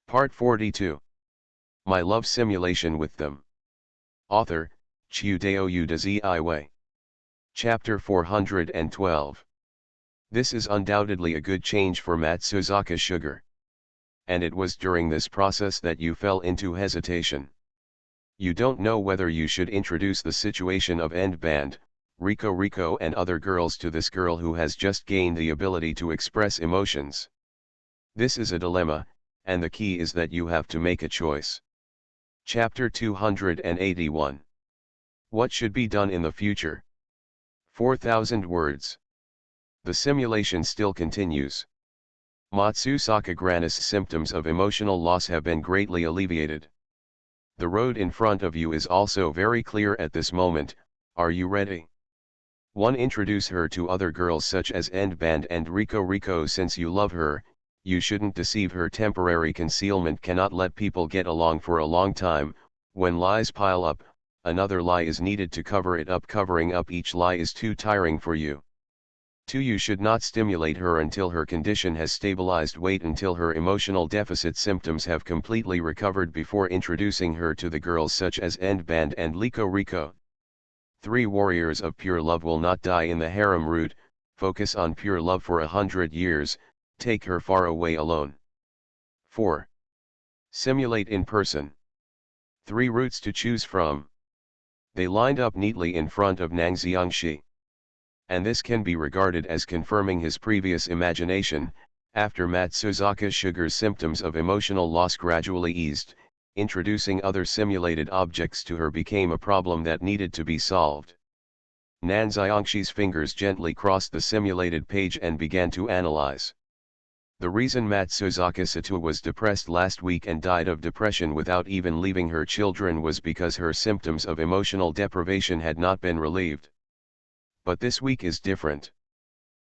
Part 42. My Love Simulation with Them. Author, Chiudeo Udazi. Chapter 412. This is undoubtedly a good change for Matsuzaka Sugar. And it was during this process that you fell into hesitation. You don't know whether you should introduce the situation of End Band, Rico and other girls to this girl who has just gained the ability to express emotions. This is a dilemma, and the key is that you have to make a choice. Chapter 281. What should be done in the future? 4,000 words. The simulation still continues. Matsuzaka Grana's symptoms of emotional loss have been greatly alleviated. The road in front of you is also very clear at this moment. Are you ready? 1. Introduce her to other girls such as End Band and Rico. Since you love her, you shouldn't deceive her. Temporary concealment cannot let people get along for a long time. When lies pile up, another lie is needed to cover it up. Covering up each lie is too tiring for you. 2. You should not stimulate her until her condition has stabilized. Wait until her emotional deficit symptoms have completely recovered before introducing her to the girls such as End Band and Rico. 3. Warriors of pure love will not die in the harem route. Focus on pure love for 100 years, take her far away alone. 4. Simulate in person. 3 routes to choose from. They lined up neatly in front of Nang Xiangxi. And this can be regarded as confirming his previous imagination. After Matsuzaka Sugar's symptoms of emotional loss gradually eased, introducing other simulated objects to her became a problem that needed to be solved. Nan Xiangxi's fingers gently crossed the simulated page and began to analyze. The reason Matsuzaka Sato was depressed last week and died of depression without even leaving her children was because her symptoms of emotional deprivation had not been relieved. But this week is different.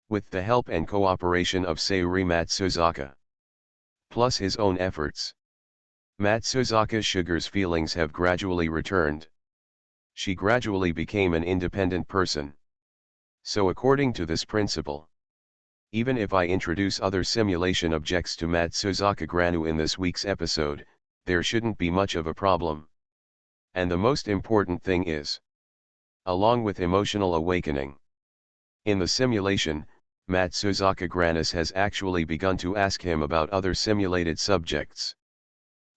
With the help and cooperation of Sayuri Matsuzaka, plus his own efforts, Matsuzaka Sugar's feelings have gradually returned. She gradually became an independent person. So according to this principle, even if I introduce other simulation objects to Matsuzaka Granu in this week's episode, there shouldn't be much of a problem. And the most important thing is, along with emotional awakening, in the simulation, Matsuzaka Granis has actually begun to ask him about other simulated subjects.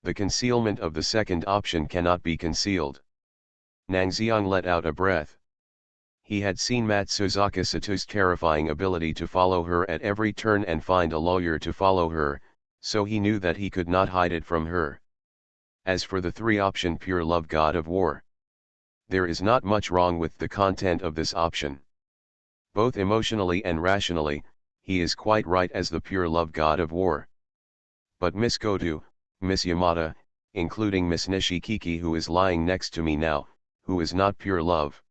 The concealment of the second option cannot be concealed. Nang Xiang let out a breath. He had seen Matsuzaka Sato's terrifying ability to follow her at every turn and find a lawyer to follow her, so he knew that he could not hide it from her. As for the 3-option pure love god of war, there is not much wrong with the content of this option. Both emotionally and rationally, he is quite right as the pure love god of war. But Miss Goto, Miss Yamada, including Miss Nishikiki who is lying next to me now, who is not pure love.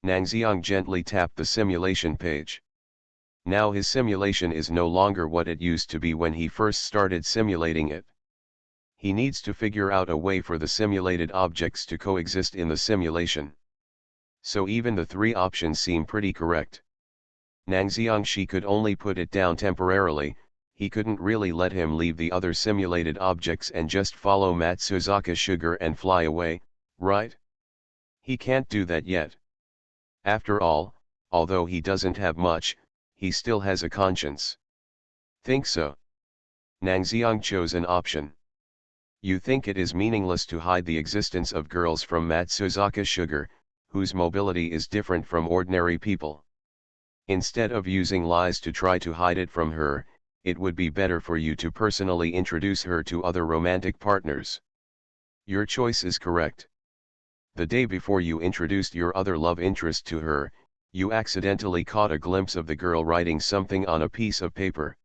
Nang Xiang gently tapped the simulation page. Now his simulation is no longer what it used to be when he first started simulating it. He needs to figure out a way for the simulated objects to coexist in the simulation. So even the 3 options seem pretty correct. Nang Xiangxi could only put it down temporarily. He couldn't really let him leave the other simulated objects and just follow Matsuzaka Sugar and fly away, right? He can't do that yet. After all, although he doesn't have much, he still has a conscience. Think so? Nang Xiang chose an option. You think it is meaningless to hide the existence of girls from Matsuzaka Sugar, whose mobility is different from ordinary people. Instead of using lies to try to hide it from her, it would be better for you to personally introduce her to other romantic partners. Your choice is correct. The day before you introduced your other love interest to her, you accidentally caught a glimpse of the girl writing something on a piece of paper.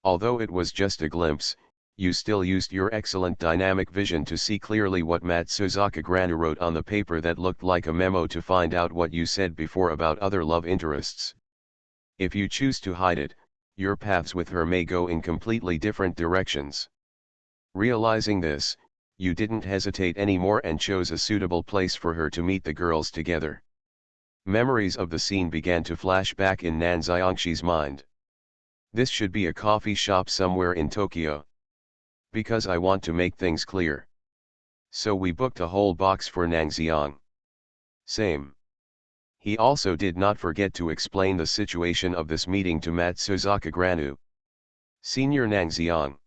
Although it was just a glimpse, you still used your excellent dynamic vision to see clearly what Matsuzaka Granu wrote on the paper that looked like a memo to find out what you said before about other love interests. If you choose to hide it, your paths with her may go in completely different directions. Realizing this, you didn't hesitate anymore and chose a suitable place for her to meet the girls together. Memories of the scene began to flash back in Nan Xiangxi's mind. This should be a coffee shop somewhere in Tokyo. Because I want to make things clear. So we booked a whole box for Nangxiang. Same. He also did not forget to explain the situation of this meeting to Matsuzaka Granu. Senior Nangxiang.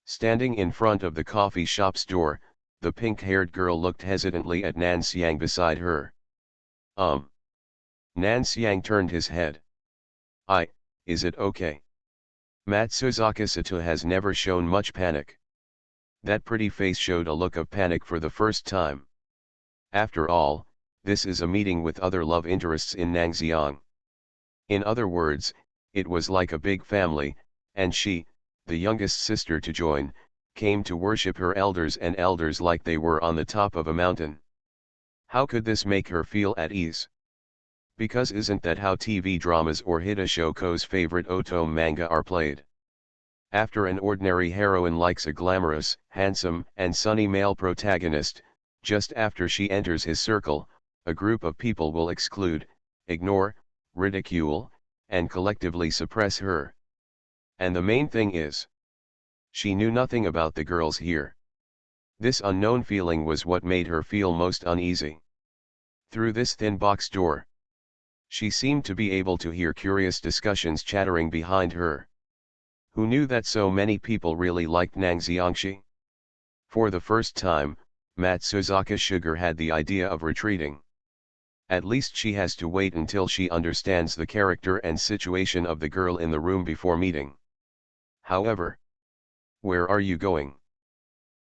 Standing in front of the coffee shop's door, the pink-haired girl looked hesitantly at Nanxiang beside her. Nanxiang turned his head. Is it okay? Matsuzaka Sato has never shown much panic. That pretty face showed a look of panic for the first time. After all, this is a meeting with other love interests in Nangxiang. In other words, it was like a big family, and she, the youngest sister to join, came to worship her elders and elders like they were on the top of a mountain. How could this make her feel at ease? Because isn't that how TV dramas or Hitoshoko's favorite otome manga are played? After an ordinary heroine likes a glamorous, handsome, and sunny male protagonist, just after she enters his circle, a group of people will exclude, ignore, ridicule, and collectively suppress her. And the main thing is, she knew nothing about the girls here. This unknown feeling was what made her feel most uneasy. Through this thin box door, she seemed to be able to hear curious discussions chattering behind her. Who knew that so many people really liked Nangxiangshi? For the first time, Matsuzaka Sugar had the idea of retreating. At least she has to wait until she understands the character and situation of the girl in the room before meeting. However, where are you going?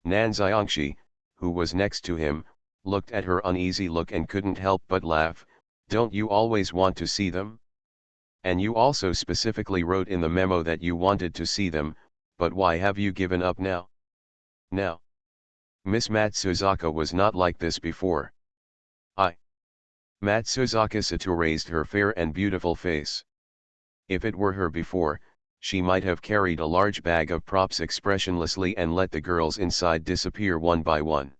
Nanxiangshi, who was next to him, looked at her uneasy look and couldn't help but laugh. Don't you always want to see them? And you also specifically wrote in the memo that you wanted to see them, but why have you given up now? Now. Miss Matsuzaka was not like this before. Matsuzaka Sato raised her fair and beautiful face. If it were her before, she might have carried a large bag of props expressionlessly and let the girls inside disappear one by one.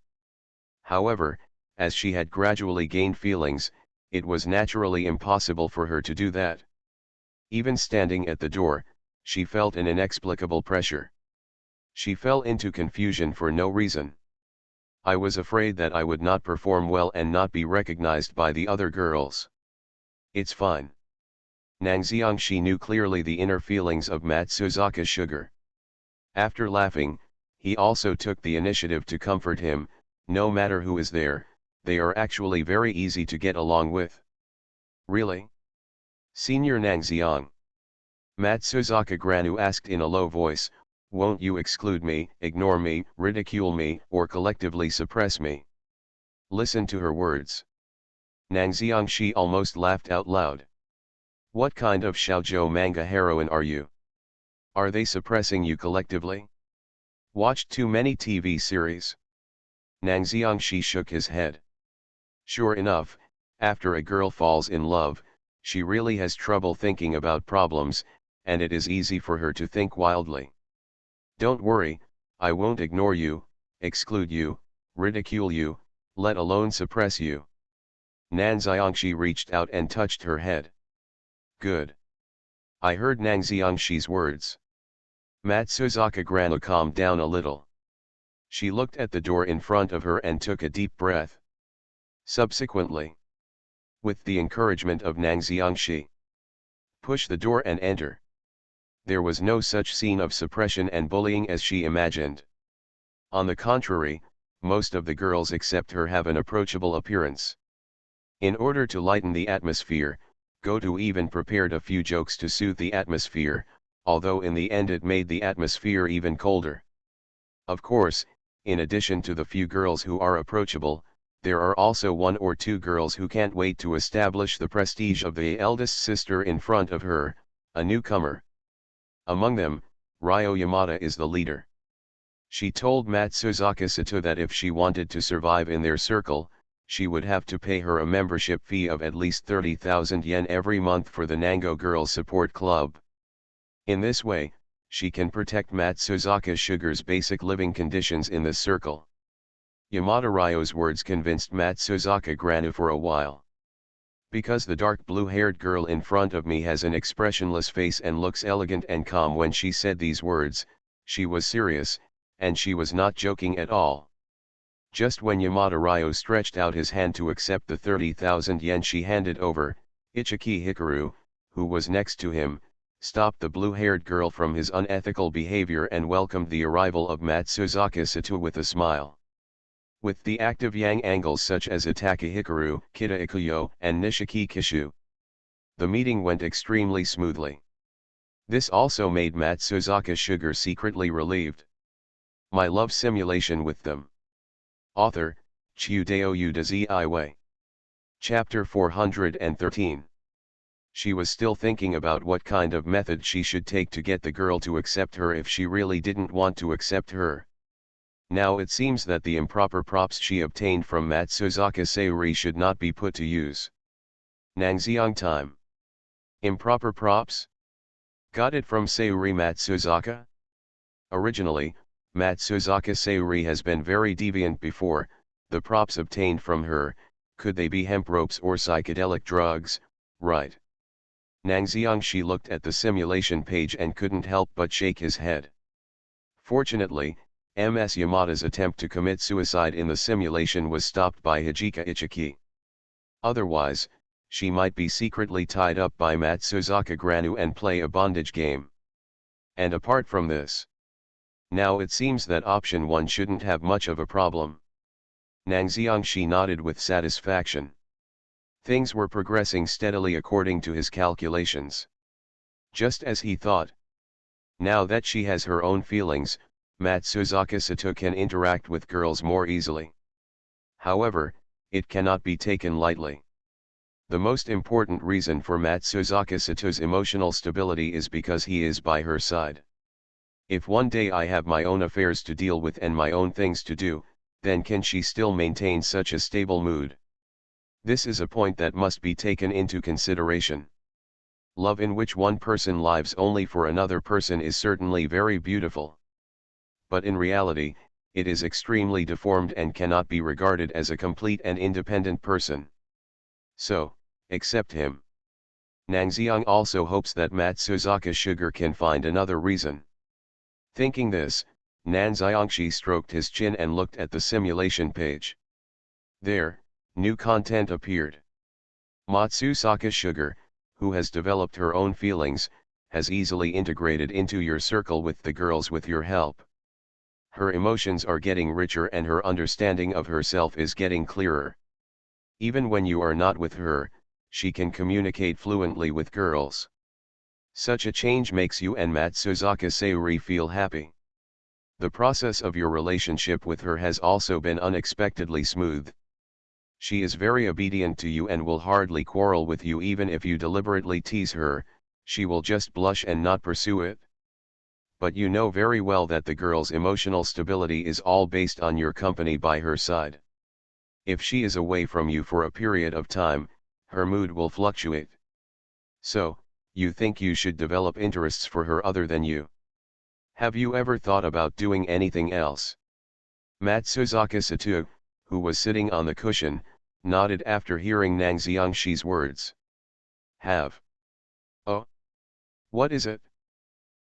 However, as she had gradually gained feelings, it was naturally impossible for her to do that. Even standing at the door, she felt an inexplicable pressure. She fell into confusion for no reason. I was afraid that I would not perform well and not be recognized by the other girls. It's fine. Nangxiangshi knew clearly the inner feelings of Matsuzaka Sugar. After laughing, he also took the initiative to comfort him. No matter who is there, they are actually very easy to get along with. Really? Senior Nangxiang. Matsuzaka Granu asked in a low voice, won't you exclude me, ignore me, ridicule me, or collectively suppress me? Listen to her words. Nangxiangshi almost laughed out loud. What kind of shoujo manga heroine are you? Are they suppressing you collectively? Watched too many TV series? Nangxiangshi shook his head. Sure enough, after a girl falls in love, she really has trouble thinking about problems, and it is easy for her to think wildly. Don't worry, I won't ignore you, exclude you, ridicule you, let alone suppress you. Nangxiangshi reached out and touched her head. Good. I heard Nangxiangshi's words. Matsuzaka Granu calmed down a little. She looked at the door in front of her and took a deep breath. Subsequently, with the encouragement of Nangxiangshi, push the door and enter. There was no such scene of suppression and bullying as she imagined. On the contrary, most of the girls except her have an approachable appearance. In order to lighten the atmosphere, Goto even prepared a few jokes to soothe the atmosphere, although in the end it made the atmosphere even colder. Of course, in addition to the few girls who are approachable, there are also one or two girls who can't wait to establish the prestige of the eldest sister in front of her, a newcomer. Among them, Ryo Yamada is the leader. She told Matsuzaka Sato that if she wanted to survive in their circle, she would have to pay her a membership fee of at least 30,000 yen every month for the Nango Girls Support Club. In this way, she can protect Matsuzaka Sugar's basic living conditions in this circle. Yamada Ryo's words convinced Matsuzaka Granu for a while. Because the dark blue-haired girl in front of me has an expressionless face and looks elegant and calm when she said these words, she was serious, and she was not joking at all. Just when Yamada Ryo stretched out his hand to accept the 30,000 yen she handed over, Ichiki Hikaru, who was next to him, stopped the blue-haired girl from his unethical behavior and welcomed the arrival of Matsuzaka Sato with a smile. With the active yang angles such as Itaka Hikaru, Kita Ikuyo, and Nishiki Kishu, the meeting went extremely smoothly. This also made Matsuzaka Sugar secretly relieved. My love simulation with them. Author, Chiudeo Udazi Iway. Chapter 413. She was still thinking about what kind of method she should take to get the girl to accept her if she really didn't want to accept her. Now it seems that the improper props she obtained from Matsuzaka Sayuri should not be put to use. Nangxiang time. Improper props? Got it from Sayuri Matsuzaka? Originally, Matsuzaka Sayuri has been very deviant before. The props obtained from her, could they be hemp ropes or psychedelic drugs, right? Nangxiang Shi looked at the simulation page and couldn't help but shake his head. Fortunately, Ms. Yamada's attempt to commit suicide in the simulation was stopped by Hijika Ichiki. Otherwise, she might be secretly tied up by Matsuzaka Granu and play a bondage game. And apart from this, now it seems that option 1 shouldn't have much of a problem. Nangxiang Shi nodded with satisfaction. Things were progressing steadily according to his calculations. Just as he thought. Now that she has her own feelings, Matsuzaka Sato can interact with girls more easily. However, it cannot be taken lightly. The most important reason for Matsuzaka Sato's emotional stability is because he is by her side. If one day I have my own affairs to deal with and my own things to do, then can she still maintain such a stable mood? This is a point that must be taken into consideration. Love in which one person lives only for another person is certainly very beautiful. But in reality, it is extremely deformed and cannot be regarded as a complete and independent person. So, accept him. Nangxiang also hopes that Matsuzaka Sugar can find another reason. Thinking this, Nangxiangshi stroked his chin and looked at the simulation page. There, new content appeared. Matsuzaka Sugar, who has developed her own feelings, has easily integrated into your circle with the girls with your help. Her emotions are getting richer and her understanding of herself is getting clearer. Even when you are not with her, she can communicate fluently with girls. Such a change makes you and Matsuzaka Sayuri feel happy. The process of your relationship with her has also been unexpectedly smooth. She is very obedient to you and will hardly quarrel with you even if you deliberately tease her, she will just blush and not pursue it. But you know very well that the girl's emotional stability is all based on your company by her side. If she is away from you for a period of time, her mood will fluctuate. So, you think you should develop interests for her other than you. Have you ever thought about doing anything else? Matsuzaka Sato, who was sitting on the cushion, nodded after hearing Nangxiangshi's words. Have. Oh? What is it?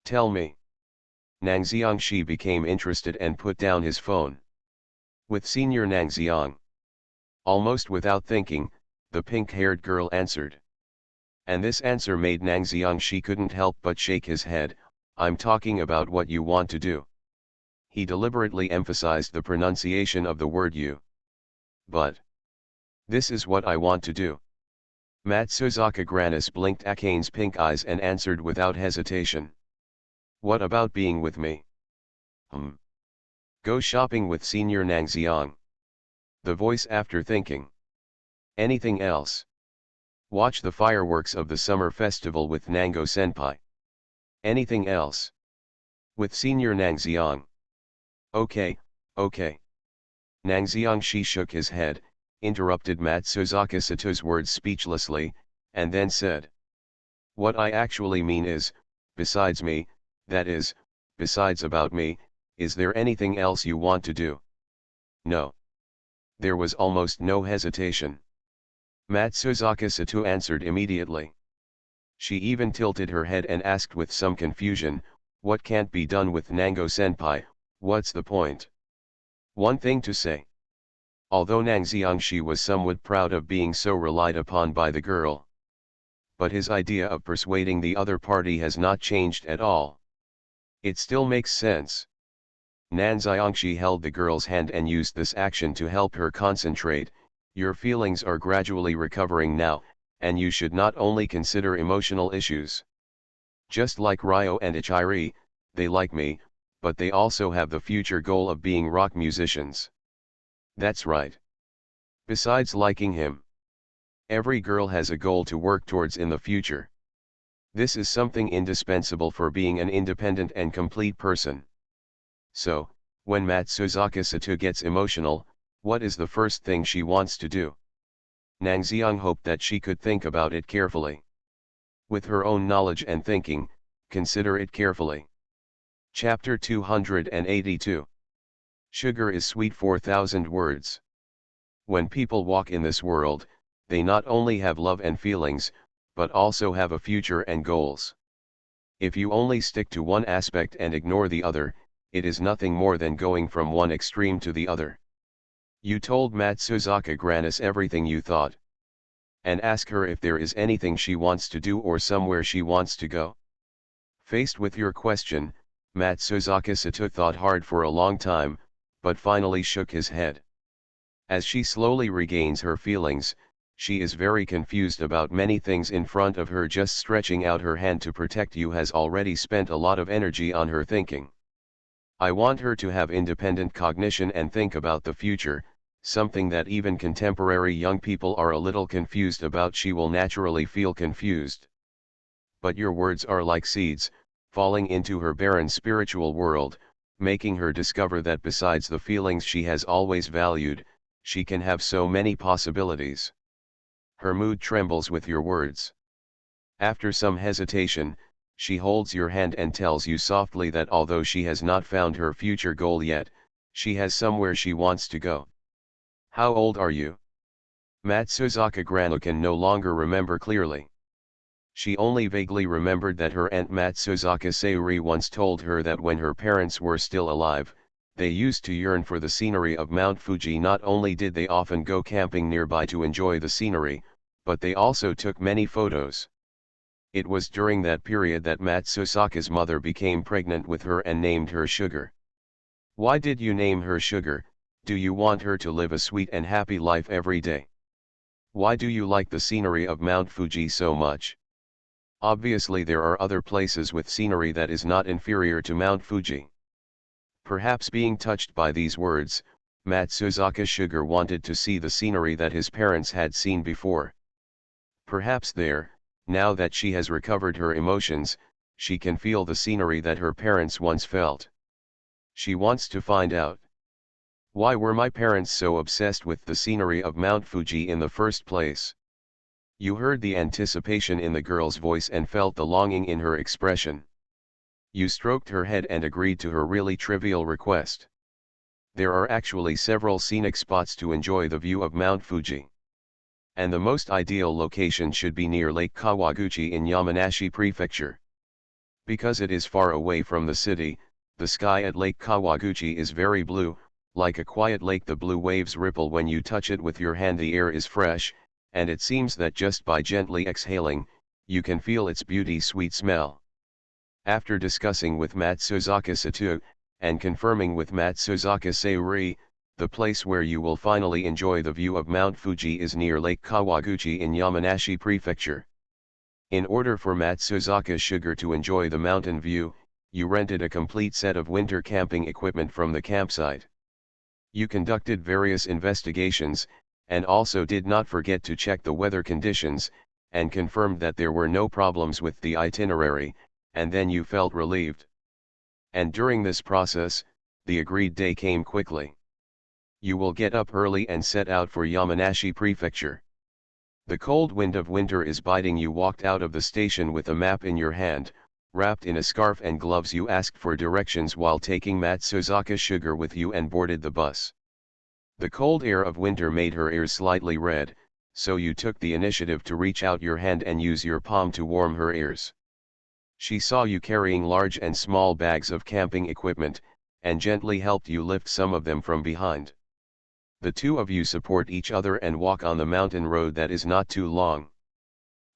Tell me. Nangxiangshi became interested and put down his phone. With Senior Nangxiang. Almost without thinking, the pink-haired girl answered. And this answer made Nangxiangshi couldn't help but shake his head. I'm talking about what you want to do. He deliberately emphasized the pronunciation of the word you. But. This is what I want to do. Matsuzaka Granis blinked Akane's pink eyes and answered without hesitation. What about being with me? Go shopping with Senior Nangxiang. The voice after thinking. Anything else? Watch the fireworks of the summer festival with Nango Senpai. Anything else? With Senior Nangxiang. Okay, okay. Nangxiangshi shook his head, interrupted Matsuzaka Sato's words speechlessly, and then said. What I actually mean is, besides me, that is, besides about me, is there anything else you want to do? No. There was almost no hesitation. Matsuzaka Sato answered immediately. She even tilted her head and asked with some confusion, what can't be done with Nango Senpai, What's the point? One thing to say. Although Nang Xiangxi was somewhat proud of being so relied upon by the girl. But his idea of persuading the other party has not changed at all. It still makes sense. Nan Xiangxi held the girl's hand and used this action to help her concentrate. Your feelings are gradually recovering now, and you should not only consider emotional issues. Just like Ryo and Ichiri, they like me, but they also have the future goal of being rock musicians. That's right. Besides liking him, every girl has a goal to work towards in the future. This is something indispensable for being an independent and complete person. So, when Matsuzaka Sato gets emotional, what is the first thing she wants to do? Nang Xiang hoped that she could think about it carefully. With her own knowledge and thinking, consider it carefully. Chapter 282. Sugar is sweet. 4,000 words. When people walk in this world, they not only have love and feelings, but also have a future and goals. If you only stick to one aspect and ignore the other, it is nothing more than going from one extreme to the other. You told Matsuzaka Granis everything you thought. And ask her if there is anything she wants to do or somewhere she wants to go. Faced with your question, Matsuzaka Sato thought hard for a long time, but finally shook his head. As she slowly regains her feelings, she is very confused about many things in front of her. Just stretching out her hand to protect you has already spent a lot of energy on her thinking. I want her to have independent cognition and think about the future, something that even contemporary young people are a little confused about. She will naturally feel confused. But your words are like seeds, falling into her barren spiritual world, making her discover that besides the feelings she has always valued, she can have so many possibilities. Her mood trembles with your words. After some hesitation, she holds your hand and tells you softly that although she has not found her future goal yet, she has somewhere she wants to go. How old are you? Matsuzaka Grano can no longer remember clearly. She only vaguely remembered that her aunt Matsuzaka Sayuri once told her that when her parents were still alive, they used to yearn for the scenery of Mount Fuji. Not only did they often go camping nearby to enjoy the scenery, but they also took many photos. It was during that period that Matsuzaka's mother became pregnant with her and named her Sugar. Why did you name her Sugar? Do you want her to live a sweet and happy life every day? Why do you like the scenery of Mount Fuji so much? Obviously there are other places with scenery that is not inferior to Mount Fuji. Perhaps being touched by these words, Matsuzaka Sugar wanted to see the scenery that his parents had seen before. Perhaps there, now that she has recovered her emotions, she can feel the scenery that her parents once felt. She wants to find out. Why were my parents so obsessed with the scenery of Mount Fuji in the first place? You heard the anticipation in the girl's voice and felt the longing in her expression. You stroked her head and agreed to her really trivial request. There are actually several scenic spots to enjoy the view of Mount Fuji. And the most ideal location should be near Lake Kawaguchi in Yamanashi Prefecture. Because it is far away from the city, the sky at Lake Kawaguchi is very blue, like a quiet lake. The blue waves ripple when you touch it with your hand. The air is fresh, and it seems that just by gently exhaling, you can feel its beauty sweet smell. After discussing with Matsuzaka Sato, and confirming with Matsuzaka Sayuri, the place where you will finally enjoy the view of Mount Fuji is near Lake Kawaguchi in Yamanashi Prefecture. In order for Matsuzaka Sugar to enjoy the mountain view, you rented a complete set of winter camping equipment from the campsite. You conducted various investigations, and also did not forget to check the weather conditions, and confirmed that there were no problems with the itinerary, and then you felt relieved. And during this process, the agreed day came quickly. You will get up early and set out for Yamanashi Prefecture. The cold wind of winter is biting. You walked out of the station with a map in your hand, wrapped in a scarf and gloves. You asked for directions while taking Matsuzaka Sugar with you and boarded the bus. The cold air of winter made her ears slightly red, so you took the initiative to reach out your hand and use your palm to warm her ears. She saw you carrying large and small bags of camping equipment, and gently helped you lift some of them from behind. The two of you support each other and walk on the mountain road that is not too long.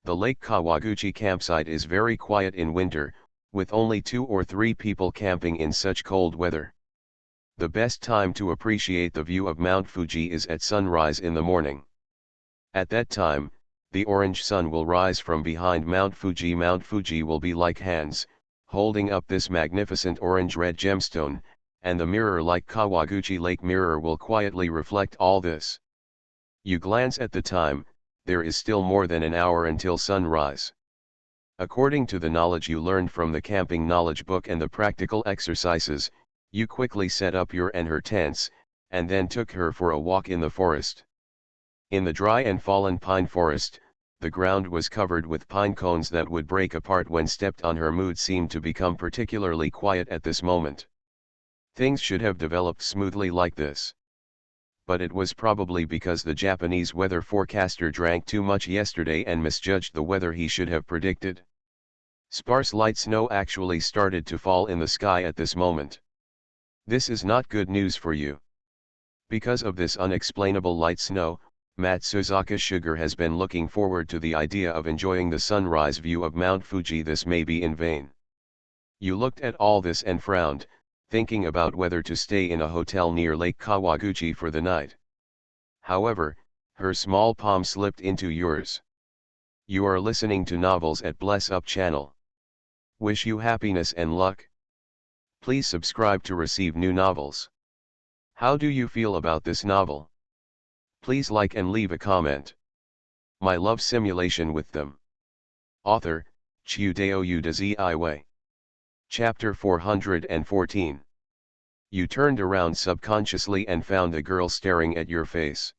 The Lake Kawaguchi campsite is very quiet in winter, with only 2 or 3 people camping in such cold weather. The best time to appreciate the view of Mount Fuji is at sunrise in the morning. At that time, the orange sun will rise from behind Mount Fuji. Mount Fuji will be like hands, holding up this magnificent orange-red gemstone, and the mirror like Kawaguchi Lake mirror will quietly reflect all this. You glance at the time, there is still more than an hour until sunrise. According to the knowledge you learned from the camping knowledge book and the practical exercises, you quickly set up your and her tents, and then took her for a walk in the forest. In the dry and fallen pine forest, the ground was covered with pine cones that would break apart when stepped on. Her mood seemed to become particularly quiet at this moment. Things should have developed smoothly like this. But it was probably because the Japanese weather forecaster drank too much yesterday and misjudged the weather he should have predicted. Sparse light snow actually started to fall in the sky at this moment. This is not good news for you. Because of this unexplainable light snow, Matsuzaka Sugar has been looking forward to the idea of enjoying the sunrise view of Mount Fuji. This may be in vain. You looked at all this and frowned, thinking about whether to stay in a hotel near Lake Kawaguchi for the night. However, her small palm slipped into yours. You are listening to novels at Bless Up channel. Wish you happiness and luck. Please subscribe to receive new novels. How do you feel about this novel? Please like and leave a comment. My love simulation with them. Author, Chiudeo Udaziiwe. Chapter 414. You turned around subconsciously and found a girl staring at your face.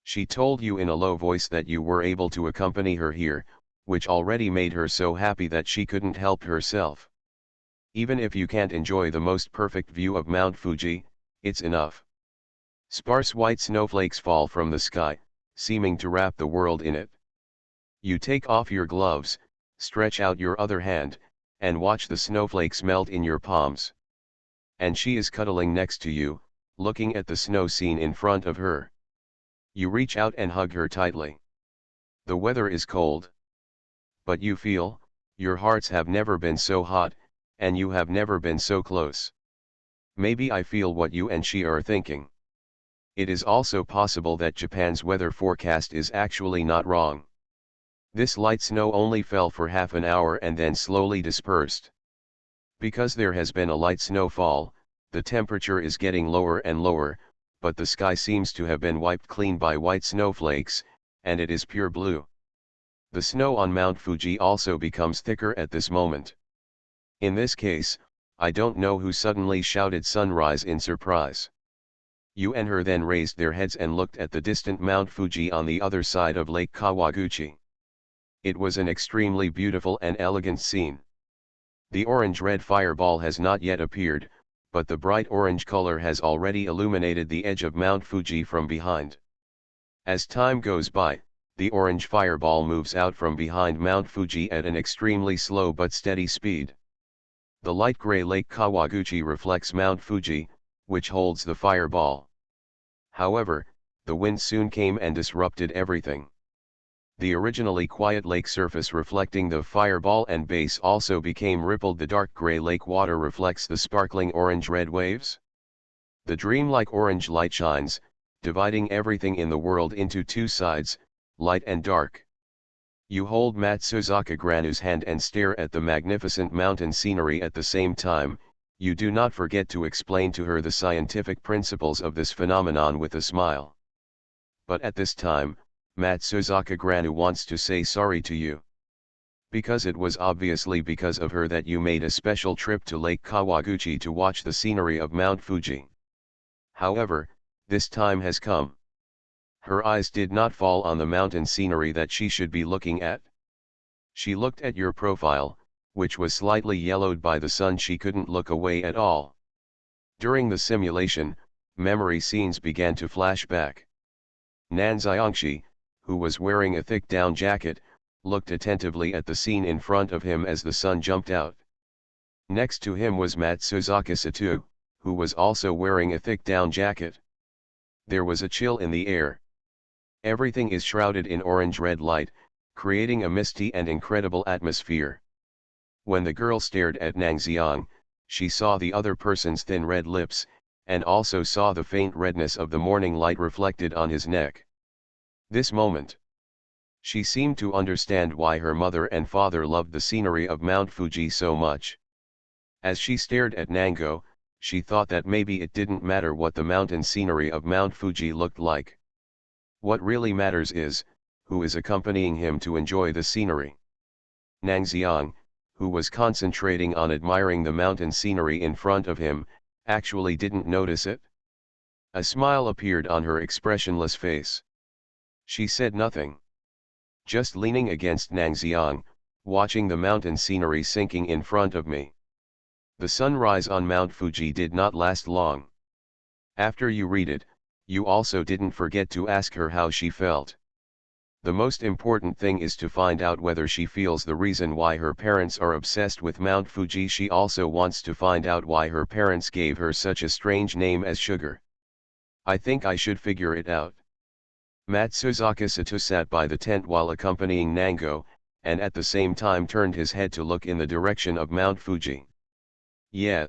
She told you in a low voice that you were able to accompany her here, which already made her so happy that she couldn't help herself. Even if you can't enjoy the most perfect view of Mount Fuji, it's enough. Sparse white snowflakes fall from the sky, seeming to wrap the world in it. You take off your gloves, stretch out your other hand, and watch the snowflakes melt in your palms. And she is cuddling next to you, looking at the snow scene in front of her. You reach out and hug her tightly. The weather is cold. But you feel, your hearts have never been so hot, and you have never been so close. Maybe I feel what you and she are thinking. It is also possible that Japan's weather forecast is actually not wrong. This light snow only fell for half an hour and then slowly dispersed. Because there has been a light snowfall, the temperature is getting lower and lower, but the sky seems to have been wiped clean by white snowflakes, and it is pure blue. The snow on Mount Fuji also becomes thicker at this moment. In this case, I don't know who suddenly shouted sunrise in surprise. You and her then raised their heads and looked at the distant Mount Fuji on the other side of Lake Kawaguchi. It was an extremely beautiful and elegant scene. The orange-red fireball has not yet appeared, but the bright orange color has already illuminated the edge of Mount Fuji from behind. As time goes by, the orange fireball moves out from behind Mount Fuji at an extremely slow but steady speed. The light gray Lake Kawaguchi reflects Mount Fuji, which holds the fireball. However, the wind soon came and disrupted everything. The originally quiet lake surface reflecting the fireball and base also became rippled. The dark gray lake water reflects the sparkling orange-red waves. The dreamlike orange light shines, dividing everything in the world into two sides, light and dark. You hold Matsuzaka Granu's hand and stare at the magnificent mountain scenery at the same time. You do not forget to explain to her the scientific principles of this phenomenon with a smile. But at this time, Matsuzaka Granu wants to say sorry to you. Because it was obviously because of her that you made a special trip to Lake Kawaguchi to watch the scenery of Mount Fuji. However, this time has come. Her eyes did not fall on the mountain scenery that she should be looking at. She looked at your profile, which was slightly yellowed by the sun. She couldn't look away at all. During the simulation, memory scenes began to flash back. Nanzayongshi, who was wearing a thick down jacket, looked attentively at the scene in front of him as the sun jumped out. Next to him was Matsuzaka Sato, who was also wearing a thick down jacket. There was a chill in the air. Everything is shrouded in orange-red light, creating a misty and incredible atmosphere. When the girl stared at Nang Xiang, she saw the other person's thin red lips, and also saw the faint redness of the morning light reflected on his neck. This moment, she seemed to understand why her mother and father loved the scenery of Mount Fuji so much. As she stared at Nango, she thought that maybe it didn't matter what the mountain scenery of Mount Fuji looked like. What really matters is, who is accompanying him to enjoy the scenery. Nang Xiang, who was concentrating on admiring the mountain scenery in front of him, actually didn't notice it. A smile appeared on her expressionless face. She said nothing. Just leaning against Nang Xiang, watching the mountain scenery sinking in front of me. The sunrise on Mount Fuji did not last long. After you read it, you also didn't forget to ask her how she felt. The most important thing is to find out whether she feels the reason why her parents are obsessed with Mount Fuji. She also wants to find out why her parents gave her such a strange name as Sugar. I think I should figure it out. Matsuzaka Sato sat by the tent while accompanying Nango, and at the same time turned his head to look in the direction of Mount Fuji. Yeah.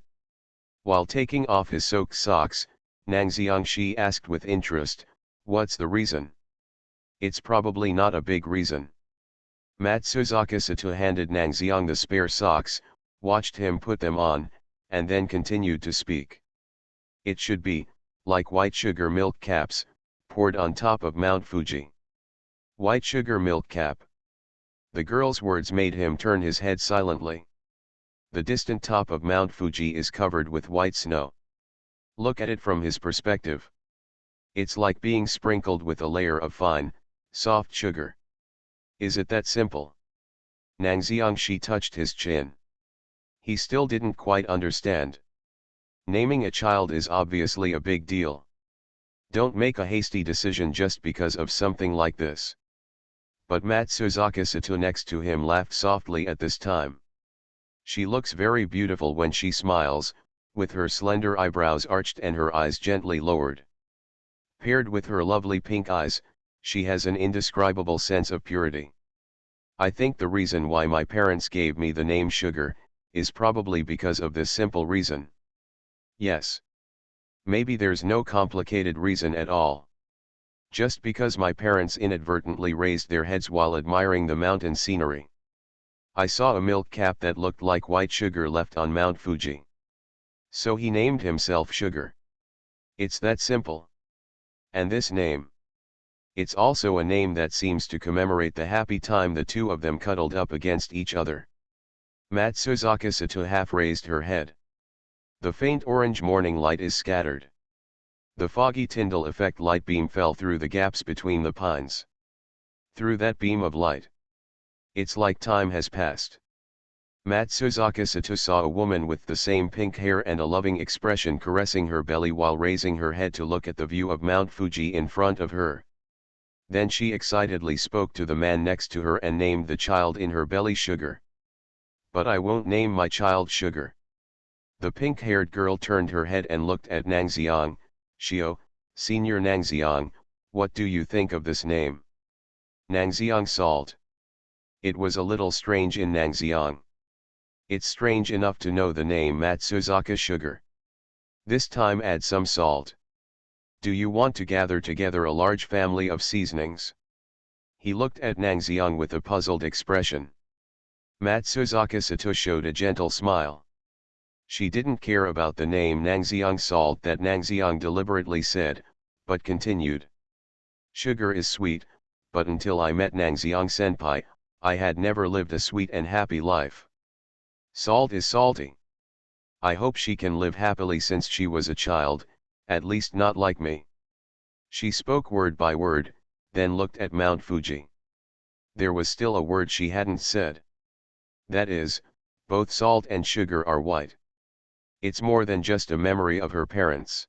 While taking off his soaked socks, Nang Xiangxi asked with interest, "What's the reason?" "It's probably not a big reason." Matsuzaka Sato handed Nang Xiang the spare socks, watched him put them on, and then continued to speak. "It should be, like white sugar milk caps, poured on top of Mount Fuji." White sugar milk cap. The girl's words made him turn his head silently. The distant top of Mount Fuji is covered with white snow. Look at it from his perspective. It's like being sprinkled with a layer of fine, soft sugar. Is it that simple? Nang Xiangxi touched his chin. He still didn't quite understand. Naming a child is obviously a big deal. Don't make a hasty decision just because of something like this. But Matsuzaka Sato next to him laughed softly at this time. She looks very beautiful when she smiles, with her slender eyebrows arched and her eyes gently lowered. Paired with her lovely pink eyes, she has an indescribable sense of purity. I think the reason why my parents gave me the name Sugar, is probably because of this simple reason. Yes. Maybe there's no complicated reason at all. Just because my parents inadvertently raised their heads while admiring the mountain scenery. I saw a milk cap that looked like white sugar left on Mount Fuji. So he named himself Sugar. It's that simple. And this name. It's also a name that seems to commemorate the happy time the two of them cuddled up against each other. Matsuzaka Sato half raised her head. The faint orange morning light is scattered. The foggy Tyndall effect light beam fell through the gaps between the pines. Through that beam of light, it's like time has passed. Matsuzaka Sato saw a woman with the same pink hair and a loving expression caressing her belly while raising her head to look at the view of Mount Fuji in front of her. Then she excitedly spoke to the man next to her and named the child in her belly Sugar. "But I won't name my child Sugar." The pink-haired girl turned her head and looked at Nang Xiang. "Shio, Senior Nang Xiang, what do you think of this name?" Nang Xiang salt. It was a little strange in Nang Xiang. It's strange enough to know the name Matsuzaka Sugar. This time add some salt. Do you want to gather together a large family of seasonings? He looked at Nang Xiang with a puzzled expression. Matsuzaka Sato showed a gentle smile. She didn't care about the name Nang Xiang salt that Nang Xiang deliberately said, but continued. "Sugar is sweet, but until I met Nang Xiang senpai, I had never lived a sweet and happy life. Salt is salty. I hope she can live happily since she was a child, at least not like me." She spoke word by word, then looked at Mount Fuji. There was still a word she hadn't said. That is, both salt and sugar are white. It's more than just a memory of her parents.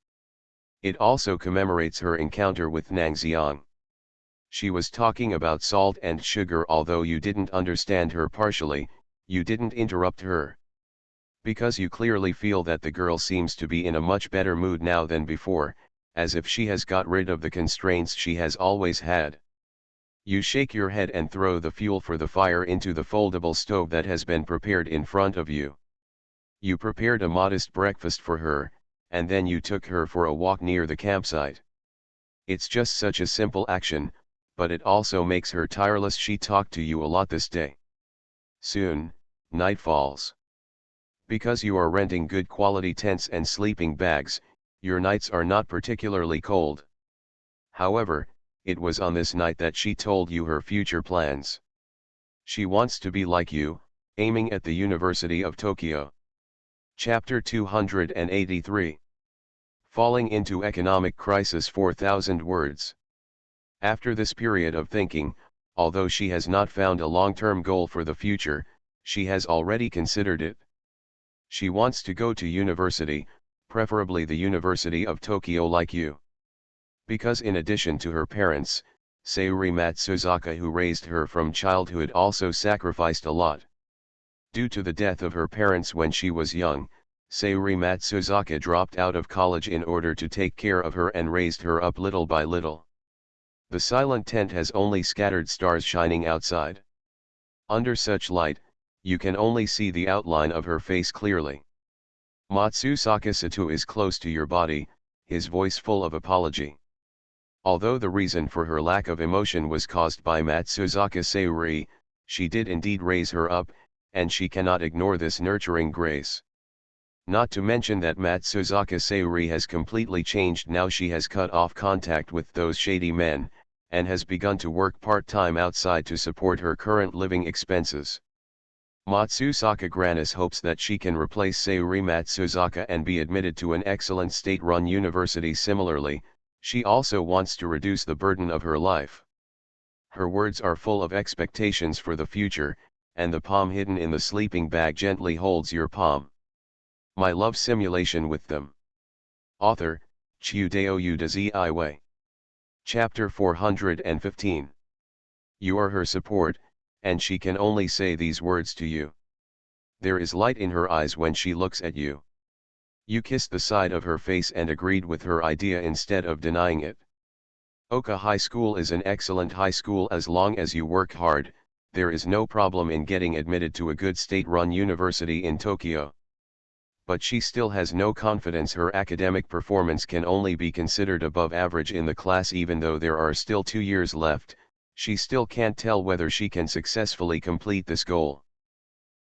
It also commemorates her encounter with Nang Xiang. She was talking about salt and sugar. Although you didn't understand her partially, you didn't interrupt her. Because you clearly feel that the girl seems to be in a much better mood now than before, as if she has got rid of the constraints she has always had. You shake your head and throw the fuel for the fire into the foldable stove that has been prepared in front of you. You prepared a modest breakfast for her, and then you took her for a walk near the campsite. It's just such a simple action, but it also makes her tireless. She talked to you a lot this day. Soon, night falls. Because you are renting good quality tents and sleeping bags, your nights are not particularly cold. However, it was on this night that she told you her future plans. She wants to be like you, aiming at the University of Tokyo. Chapter 283. Falling into economic crisis. 4,000 words. After this period of thinking, although she has not found a long-term goal for the future, she has already considered it. She wants to go to university, preferably the University of Tokyo like you. Because in addition to her parents, Sayuri Matsuzaka, who raised her from childhood, also sacrificed a lot. Due to the death of her parents when she was young, Sayuri Matsuzaka dropped out of college in order to take care of her and raised her up little by little. The silent tent has only scattered stars shining outside. Under such light, you can only see the outline of her face clearly. Matsusaka Sato is close to your body, his voice full of apology. Although the reason for her lack of emotion was caused by Matsuzaka Sayuri, she did indeed raise her up, and she cannot ignore this nurturing grace. Not to mention that Matsuzaka Sayuri has completely changed now. She has cut off contact with those shady men, and has begun to work part-time outside to support her current living expenses. Matsusaka Granis hopes that she can replace Sayuri Matsuzaka and be admitted to an excellent state-run university. Similarly, she also wants to reduce the burden of her life. Her words are full of expectations for the future, and the palm hidden in the sleeping bag gently holds your palm. My love simulation with them. Author, Chiudeo Udazi. Chapter 415. You are her support, and she can only say these words to you. There is light in her eyes when she looks at you. You kissed the side of her face and agreed with her idea instead of denying it. Oka High School is an excellent high school. As long as you work hard, there is no problem in getting admitted to a good state-run university in Tokyo. But she still has no confidence. Her academic performance can only be considered above average in the class. Even though there are still 2 years left, she still can't tell whether she can successfully complete this goal.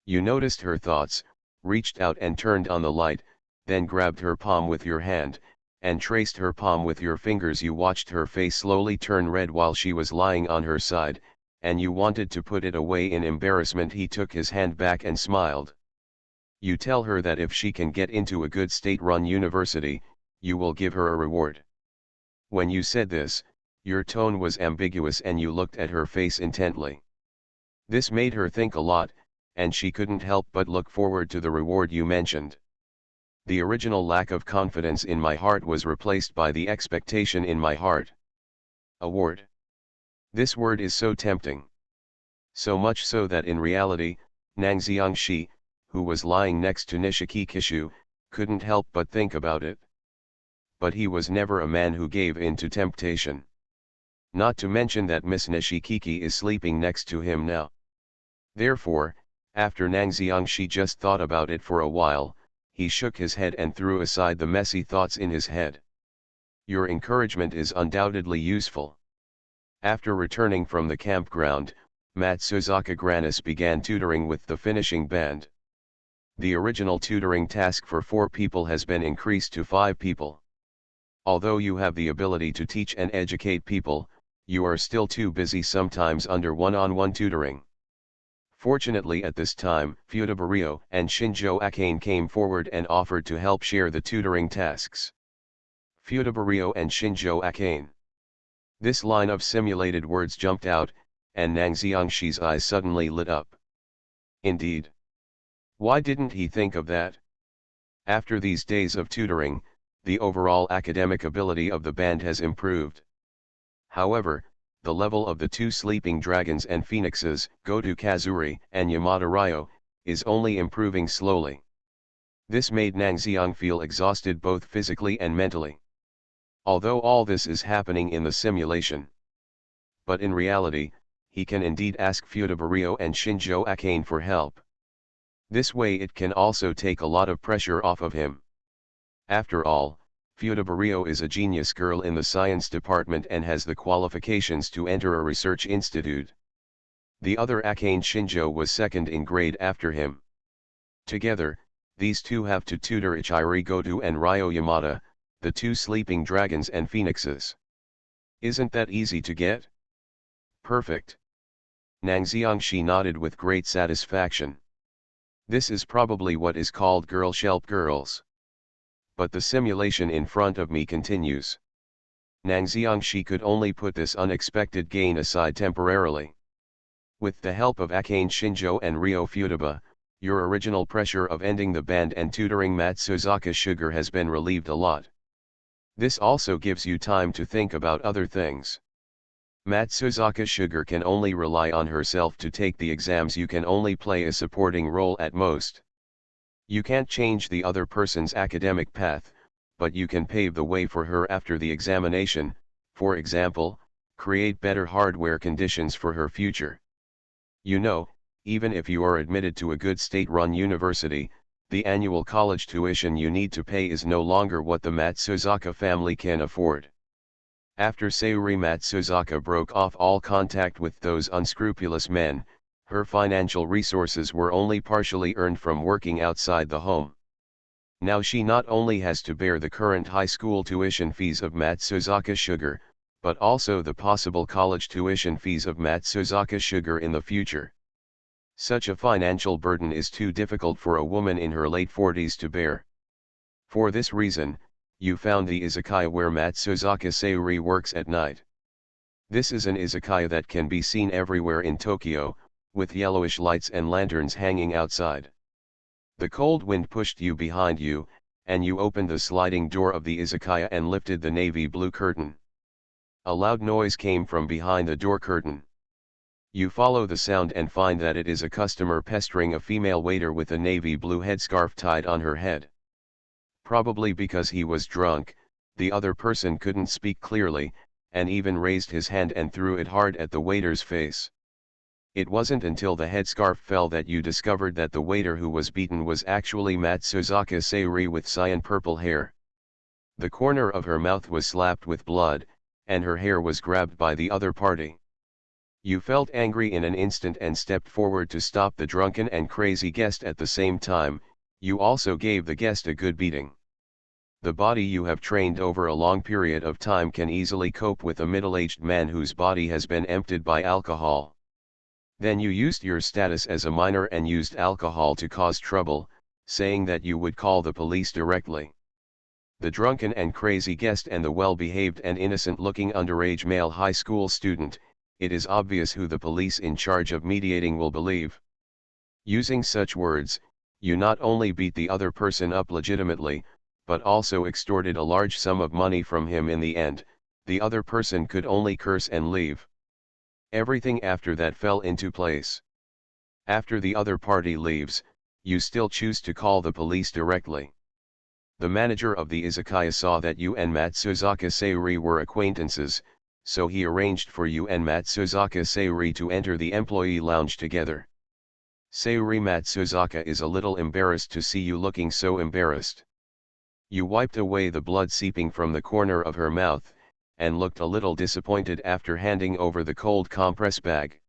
You noticed her thoughts, reached out and turned on the light, then grabbed her palm with your hand, and traced her palm with your fingers. You watched her face slowly turn red while she was lying on her side, and you wanted to put it away in embarrassment. He took his hand back and smiled. You tell her that if she can get into a good state-run university, you will give her a reward. When you said this, your tone was ambiguous and you looked at her face intently. This made her think a lot, and she couldn't help but look forward to the reward you mentioned. The original lack of confidence in my heart was replaced by the expectation in my heart. Award. This word is so tempting. So much so that in reality, Nangxiangshi, who was lying next to Nishiki Kishu, couldn't help but think about it. But he was never a man who gave in to temptation. Not to mention that Miss Nishikiki is sleeping next to him now. Therefore, after Nangxiangshi just thought about it for a while, he shook his head and threw aside the messy thoughts in his head. Your encouragement is undoubtedly useful. After returning from the campground, Matsuzaka Granis began tutoring with the finishing band. The original tutoring task for 4 people has been increased to 5 people. Although you have the ability to teach and educate people, you are still too busy sometimes under one-on-one tutoring. Fortunately at this time, Fudabario and Shinjo Akane came forward and offered to help share the tutoring tasks. Fudabario and Shinjo Akane. This line of simulated words jumped out, and Nangxiangshi's eyes suddenly lit up. Indeed. Why didn't he think of that? After these days of tutoring, the overall academic ability of the band has improved. However, the level of the 2 sleeping dragons and phoenixes, Goto Kazuri and Yamada Ryo, is only improving slowly. This made Nang Xiang feel exhausted both physically and mentally. Although all this is happening in the simulation. But in reality, he can indeed ask Fudabario and Shinjo Akane for help. This way it can also take a lot of pressure off of him. After all, Fudabario is a genius girl in the science department and has the qualifications to enter a research institute. The other Akane Shinjo was second in grade after him. Together, these two have to tutor Ichiri Goto and Ryo Yamada, the two sleeping dragons and phoenixes. Isn't that easy to get? Perfect. Nang Xiangxi nodded with great satisfaction. This is probably what is called girl shelp girls. But the simulation in front of me continues. Nang Xiangxi could only put this unexpected gain aside temporarily. With the help of Akane Shinjo and Ryo Futaba, your original pressure of ending the band and tutoring Matsuzaka Sugar has been relieved a lot. This also gives you time to think about other things. Matsuzaka Sugar can only rely on herself to take the exams. You can only play a supporting role at most. You can't change the other person's academic path, but you can pave the way for her after the examination, for example, create better hardware conditions for her future. You know, even if you are admitted to a good state-run university, the annual college tuition you need to pay is no longer what the Matsuzaka family can afford. After Sayuri Matsuzaka broke off all contact with those unscrupulous men, her financial resources were only partially earned from working outside the home. Now she not only has to bear the current high school tuition fees of Matsuzaka Sugar, but also the possible college tuition fees of Matsuzaka Sugar in the future. Such a financial burden is too difficult for a woman in her late 40s to bear. For this reason, you found the izakaya where Matsuzaka Sayuri works at night. This is an izakaya that can be seen everywhere in Tokyo, with yellowish lights and lanterns hanging outside. The cold wind pushed you behind you, and you opened the sliding door of the izakaya and lifted the navy blue curtain. A loud noise came from behind the door curtain. You follow the sound and find that it is a customer pestering a female waiter with a navy blue headscarf tied on her head. Probably because he was drunk, the other person couldn't speak clearly, and even raised his hand and threw it hard at the waiter's face. It wasn't until the headscarf fell that you discovered that the waiter who was beaten was actually Matsuzaka Sayuri with cyan purple hair. The corner of her mouth was slapped with blood, and her hair was grabbed by the other party. You felt angry in an instant and stepped forward to stop the drunken and crazy guest. At the same time, you also gave the guest a good beating. The body you have trained over a long period of time can easily cope with a middle-aged man whose body has been emptied by alcohol. Then you used your status as a minor and used alcohol to cause trouble, saying that you would call the police directly. The drunken and crazy guest and the well-behaved and innocent-looking underage male high school student, it is obvious who the police in charge of mediating will believe. Using such words, you not only beat the other person up legitimately, but also extorted a large sum of money from him in the end. The other person could only curse and leave. Everything after that fell into place. After the other party leaves, you still choose to call the police directly. The manager of the izakaya saw that you and Matsuzaka Sayuri were acquaintances, so he arranged for you and Matsuzaka Sayuri to enter the employee lounge together. Sayuri Matsuzaka is a little embarrassed to see you looking so embarrassed. You wiped away the blood seeping from the corner of her mouth, and looked a little disappointed after handing over the cold compress bag.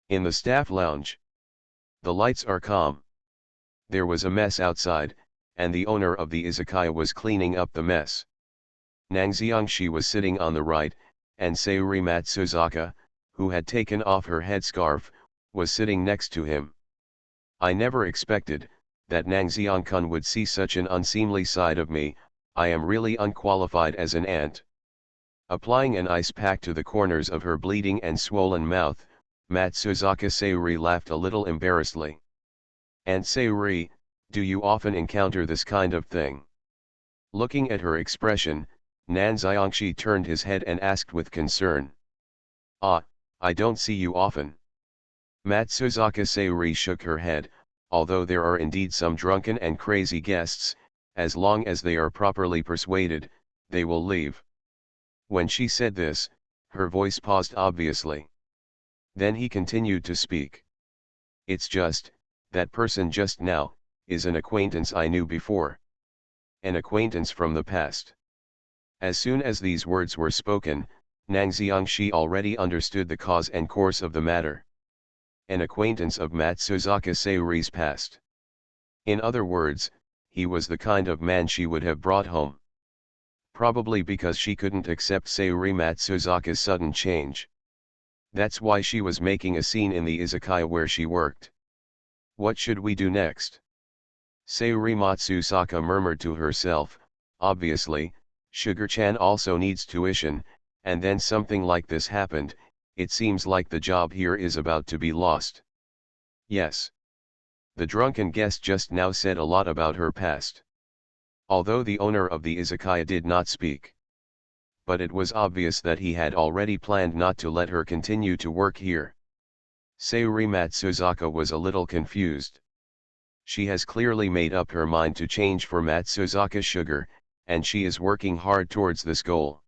In the staff lounge, the lights are calm. There was a mess outside, and the owner of the izakaya was cleaning up the mess. Nang Xiangxi was sitting on the right, and Sayuri Matsuzaka, who had taken off her headscarf, was sitting next to him. I never expected that Nang Xiangkun would see such an unseemly side of me. I am really unqualified as an aunt. Applying an ice pack to the corners of her bleeding and swollen mouth, Matsuzaka Sayuri laughed a little embarrassedly. Aunt Sayuri, do you often encounter this kind of thing? Looking at her expression, Nang Xiangxi turned his head and asked with concern. Ah, I don't see you often. Matsuzaka Sayuri shook her head. although there are indeed some drunken and crazy guests, as long as they are properly persuaded, they will leave. When she said this, her voice paused obviously. Then he continued to speak. It's just, that person just now, is an acquaintance I knew before. An acquaintance from the past. As soon as these words were spoken, Nang Xiangxi already understood the cause and course of the matter. An acquaintance of Matsuzaka Sayuri's past. In other words, he was the kind of man she would have brought home. Probably because she couldn't accept Sayuri Matsuzaka's sudden change. That's why she was making a scene in the izakaya where she worked. What should we do next? Sayuri Matsuzaka murmured to herself, obviously, Sugar-chan also needs tuition, and then something like this happened. It seems like the job here is about to be lost. Yes. The drunken guest just now said a lot about her past. Although the owner of the izakaya did not speak. But it was obvious that he had already planned not to let her continue to work here. Sayuri Matsuzaka was a little confused. She has clearly made up her mind to change for Matsuzaka Sugar, and she is working hard towards this goal.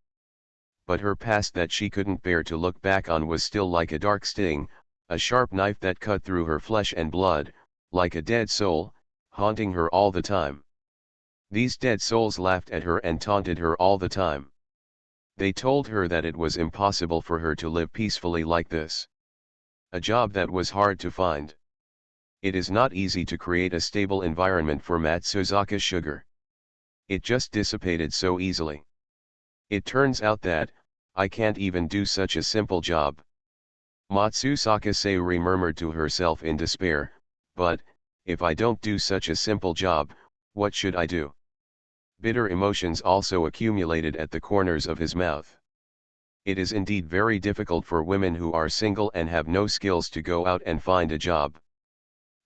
But her past that she couldn't bear to look back on was still like a dark sting, a sharp knife that cut through her flesh and blood, like a dead soul, haunting her all the time. These dead souls laughed at her and taunted her all the time. They told her that it was impossible for her to live peacefully like this. A job that was hard to find. It is not easy to create a stable environment for Matsuzaka Sugar. It just dissipated so easily. It turns out that, I can't even do such a simple job. Matsuzaka Sayuri murmured to herself in despair, but, if I don't do such a simple job, what should I do? Bitter emotions also accumulated at the corners of his mouth. It is indeed very difficult for women who are single and have no skills to go out and find a job.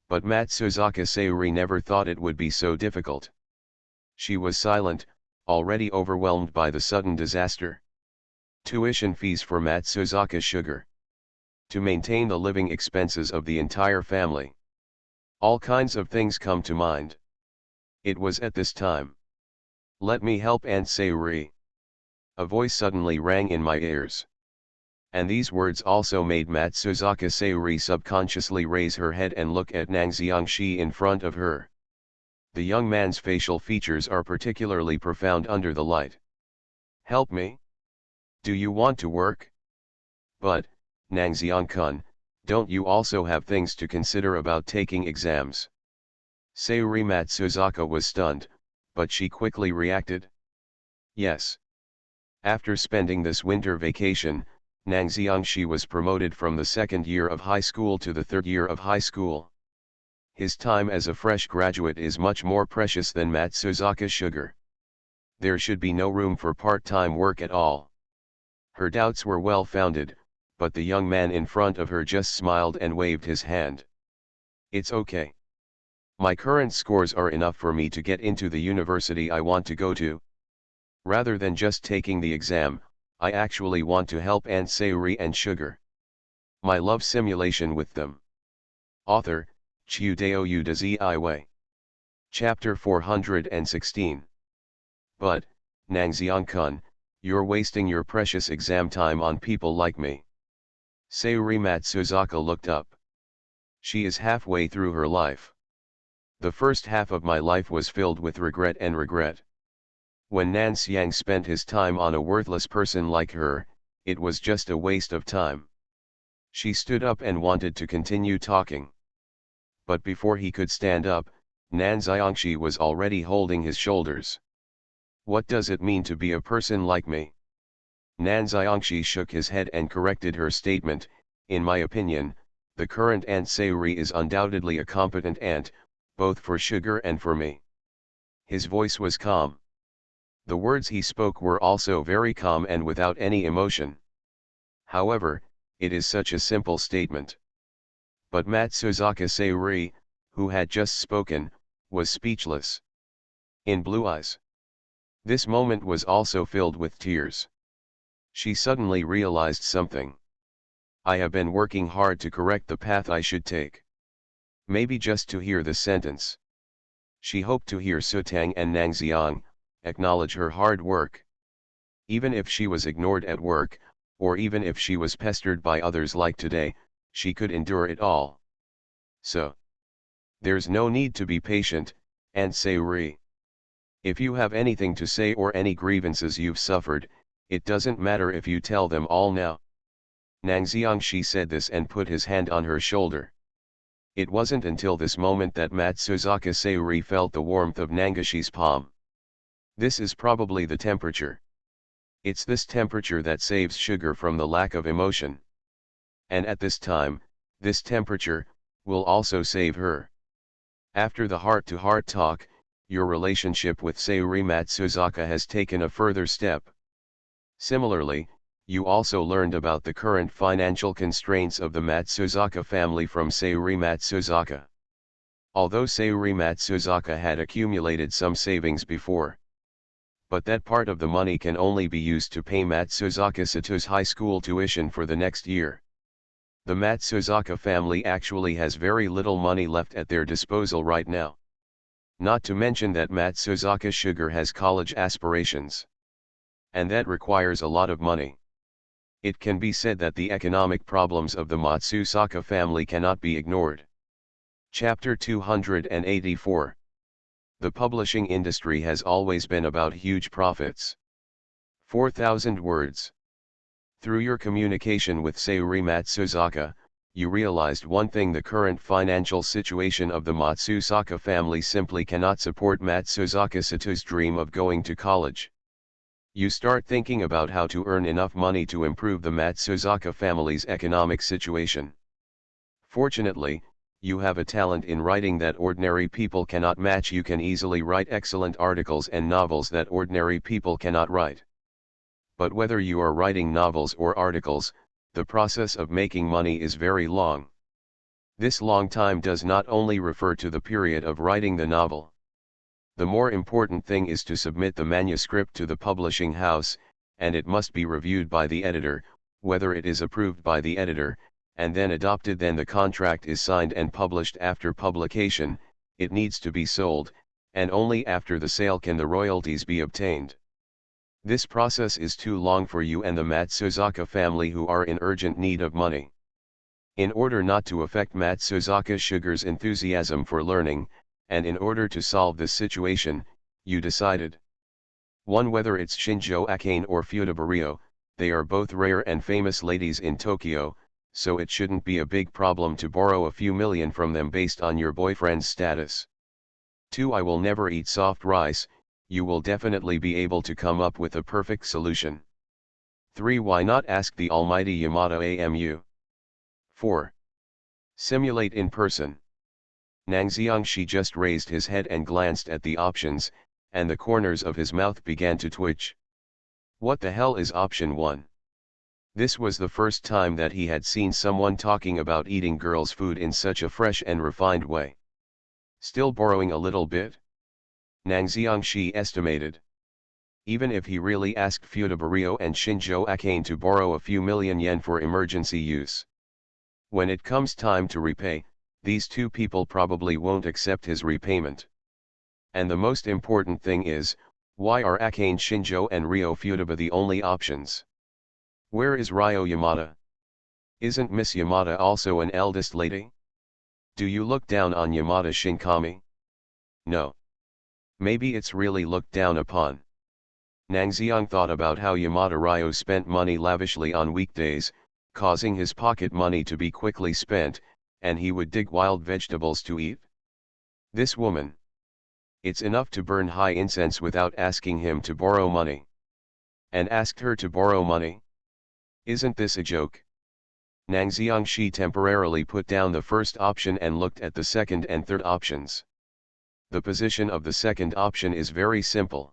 But Matsuzaka Sayuri never thought it would be so difficult. She was silent, already overwhelmed by the sudden disaster. Tuition fees for Matsuzaka Sugar. To maintain the living expenses of the entire family. All kinds of things come to mind. It was at this time. Let me help Aunt Sayuri. A voice suddenly rang in my ears. And these words also made Matsuzaka Sayuri subconsciously raise her head and look at Nang Xiangxi in front of her. The young man's facial features are particularly profound under the light. Help me? Do you want to work? But, Nang Xiang-kun, don't you also have things to consider about taking exams? Sayuri Matsuzaka was stunned, but she quickly reacted. Yes. After spending this winter vacation, Nang Xiangxi was promoted from the second year of high school to the third year of high school. His time as a fresh graduate is much more precious than Matsuzaka Sugar. There should be no room for part-time work at all. Her doubts were well founded, but the young man in front of her just smiled and waved his hand. It's okay. My current scores are enough for me to get into the university I want to go to. Rather than just taking the exam, I actually want to help Aunt Sayuri and Sugar. My love simulation with them. Author, Chiudeo Udazi. Chapter 416. But, Nang Xiang-kun, you're wasting your precious exam time on people like me. Sayuri Matsuzaka looked up. She is halfway through her life. The first half of my life was filled with regret and regret. When Nan Xiang spent his time on a worthless person like her, it was just a waste of time. She stood up and wanted to continue talking. But before he could stand up, Nan Xiangxi was already holding his shoulders. What does it mean to be a person like me? Nan Xiangxi shook his head and corrected her statement. In my opinion, the current Aunt Sayuri is undoubtedly a competent aunt, both for Sugar and for me. His voice was calm. The words he spoke were also very calm and without any emotion. However, it is such a simple statement. But Matsuzaka Sayuri, who had just spoken, was speechless. In blue eyes. This moment was also filled with tears. She suddenly realized something. I have been working hard to correct the path I should take. maybe just to hear the sentence. She hoped to hear Sutang and Nangxiang acknowledge her hard work. Even if she was ignored at work, or even if she was pestered by others like today, she could endure it all. So, there's no need to be patient, and say re. If you have anything to say or any grievances you've suffered, it doesn't matter if you tell them all now. Nangxiang Shi said this and put his hand on her shoulder. It wasn't until this moment that Matsuzaka Sayuri felt the warmth of Nangashi's palm. This is probably the temperature. It's this temperature that saves sugar from the lack of emotion. And at this time, this temperature will also save her. After the heart-to-heart talk, your relationship with Sayuri Matsuzaka has taken a further step. Similarly, you also learned about the current financial constraints of the Matsuzaka family from Sayuri Matsuzaka. Although Sayuri Matsuzaka had accumulated some savings before, but that part of the money can only be used to pay Matsuzaka Sato's high school tuition for the next year. The Matsuzaka family actually has very little money left at their disposal right now. Not to mention that Matsuzaka Sugar has college aspirations. And that requires a lot of money. It can be said that the economic problems of the Matsuzaka family cannot be ignored. Chapter 284. The publishing industry has always been about huge profits. 4,000 words. Through your communication with Sayuri Matsuzaka, you realized one thing: the current financial situation of the Matsuzaka family simply cannot support Matsuzaka Sato's dream of going to college. You start thinking about how to earn enough money to improve the Matsuzaka family's economic situation. Fortunately, you have a talent in writing that ordinary people cannot match. You can easily write excellent articles and novels that ordinary people cannot write. But whether you are writing novels or articles, the process of making money is very long. This long time does not only refer to the period of writing the novel. The more important thing is to submit the manuscript to the publishing house, and it must be reviewed by the editor. Whether it is approved by the editor, and then adopted, then the contract is signed and published. After publication, it needs to be sold, and only after the sale can the royalties be obtained. This process is too long for you and the Matsuzaka family, who are in urgent need of money. In order not to affect Matsuzaka Sugar's enthusiasm for learning, and in order to solve this situation, you decided. 1. Whether it's Shinjo Akane or Fudabario, they are both rare and famous ladies in Tokyo, so it shouldn't be a big problem to borrow a few million from them based on your boyfriend's status. 2. I will never eat soft rice. You will definitely be able to come up with a perfect solution. 3. Why not ask the almighty Yamada Amu? 4. Simulate in person. Nangxiang Shi just raised his head and glanced at the options, and the corners of his mouth began to twitch. What the hell is option 1? This was the first time that he had seen someone talking about eating girls' food in such a fresh and refined way. Still borrowing a little bit? Nangxiang Shi estimated. Even if he really asked Fudabario and Shinjo Akane to borrow a few million yen for emergency use, when it comes time to repay, these two people probably won't accept his repayment. And the most important thing is, why are Akane Shinjo and Ryo Futaba the only options? Where is Ryo Yamada? Isn't Miss Yamada also an eldest lady? Do you look down on Yamada Shinkami? No. Maybe it's really looked down upon. Nangxiang thought about how Yamada Ryo spent money lavishly on weekdays, causing his pocket money to be quickly spent, and he would dig wild vegetables to eat. This woman. It's enough to burn high incense without asking him to borrow money. And asked her to borrow money? Isn't this a joke? Nangxiang Shi temporarily put down the first option and looked at the second and third options. The position of the second option is very simple.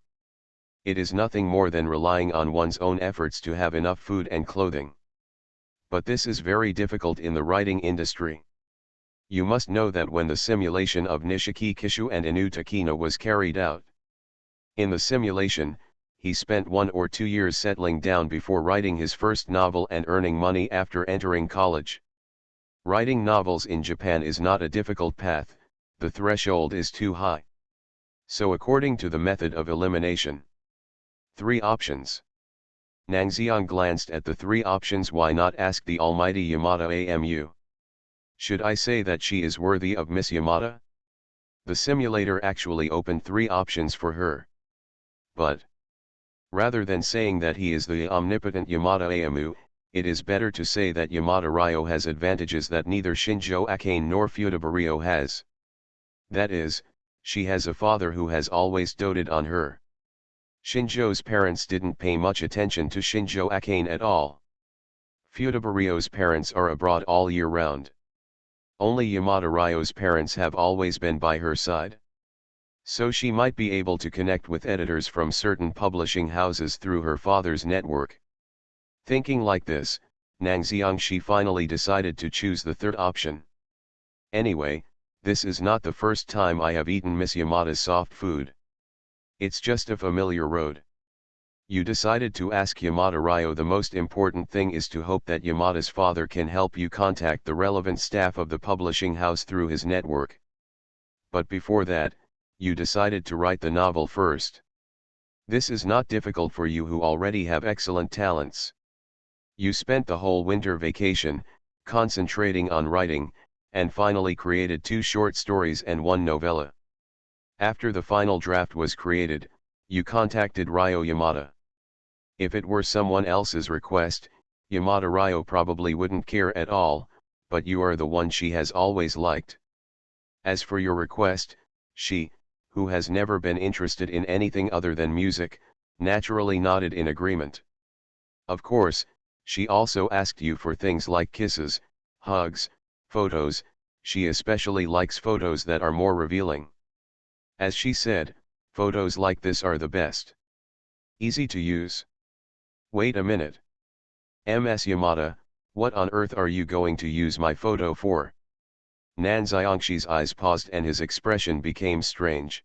It is nothing more than relying on one's own efforts to have enough food and clothing. But this is very difficult in the writing industry. You must know that when the simulation of Nishiki Kishu and Inu Takina was carried out, in the simulation, he spent 1 or 2 years settling down before writing his first novel and earning money after entering college. Writing novels in Japan is not a difficult path, the threshold is too high. So according to the method of elimination. 3 options. Nangxiang glanced at the 3 options. Why not ask the almighty Yamada Amu? Should I say that she is worthy of Miss Yamada? The simulator actually opened 3 options for her. But rather than saying that he is the omnipotent Yamada Amu, it is better to say that Yamada Ryo has advantages that neither Shinjo Akane nor Futabariyo has. That is, she has a father who has always doted on her. Shinjo's parents didn't pay much attention to Shinjo Akane at all. Futabariyo's parents are abroad all year round. Only Yamada Ryo's parents have always been by her side. So she might be able to connect with editors from certain publishing houses through her father's network. Thinking like this, Nangxiang finally decided to choose the 3rd option. Anyway, this is not the first time I have eaten Miss Yamada's soft food. It's just a familiar road. You decided to ask Yamada Ryo. The most important thing is to hope that Yamada's father can help you contact the relevant staff of the publishing house through his network. But before that, you decided to write the novel first. This is not difficult for you who already have excellent talents. You spent the whole winter vacation, concentrating on writing, and finally created 2 short stories and 1 novella. After the final draft was created, you contacted Ryo Yamada. If it were someone else's request, Yamada Ryo probably wouldn't care at all, but you are the one she has always liked. As for your request, she, who has never been interested in anything other than music, naturally nodded in agreement. Of course, she also asked you for things like kisses, hugs, photos. She especially likes photos that are more revealing. As she said, photos like this are the best. Easy to use. Wait a minute. Ms. Yamada, what on earth are you going to use my photo for? Nangxiang's eyes paused and his expression became strange.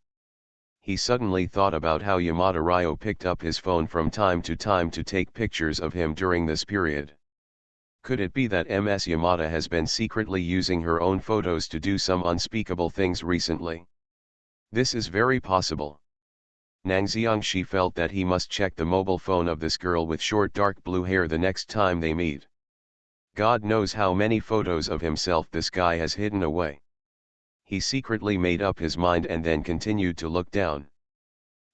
He suddenly thought about how Yamada Ryo picked up his phone from time to take pictures of him during this period. Could it be that Ms. Yamada has been secretly using her own photos to do some unspeakable things recently? This is very possible. Nangxiang felt that he must check the mobile phone of this girl with short dark blue hair the next time they meet. God knows how many photos of himself this guy has hidden away. He secretly made up his mind and then continued to look down.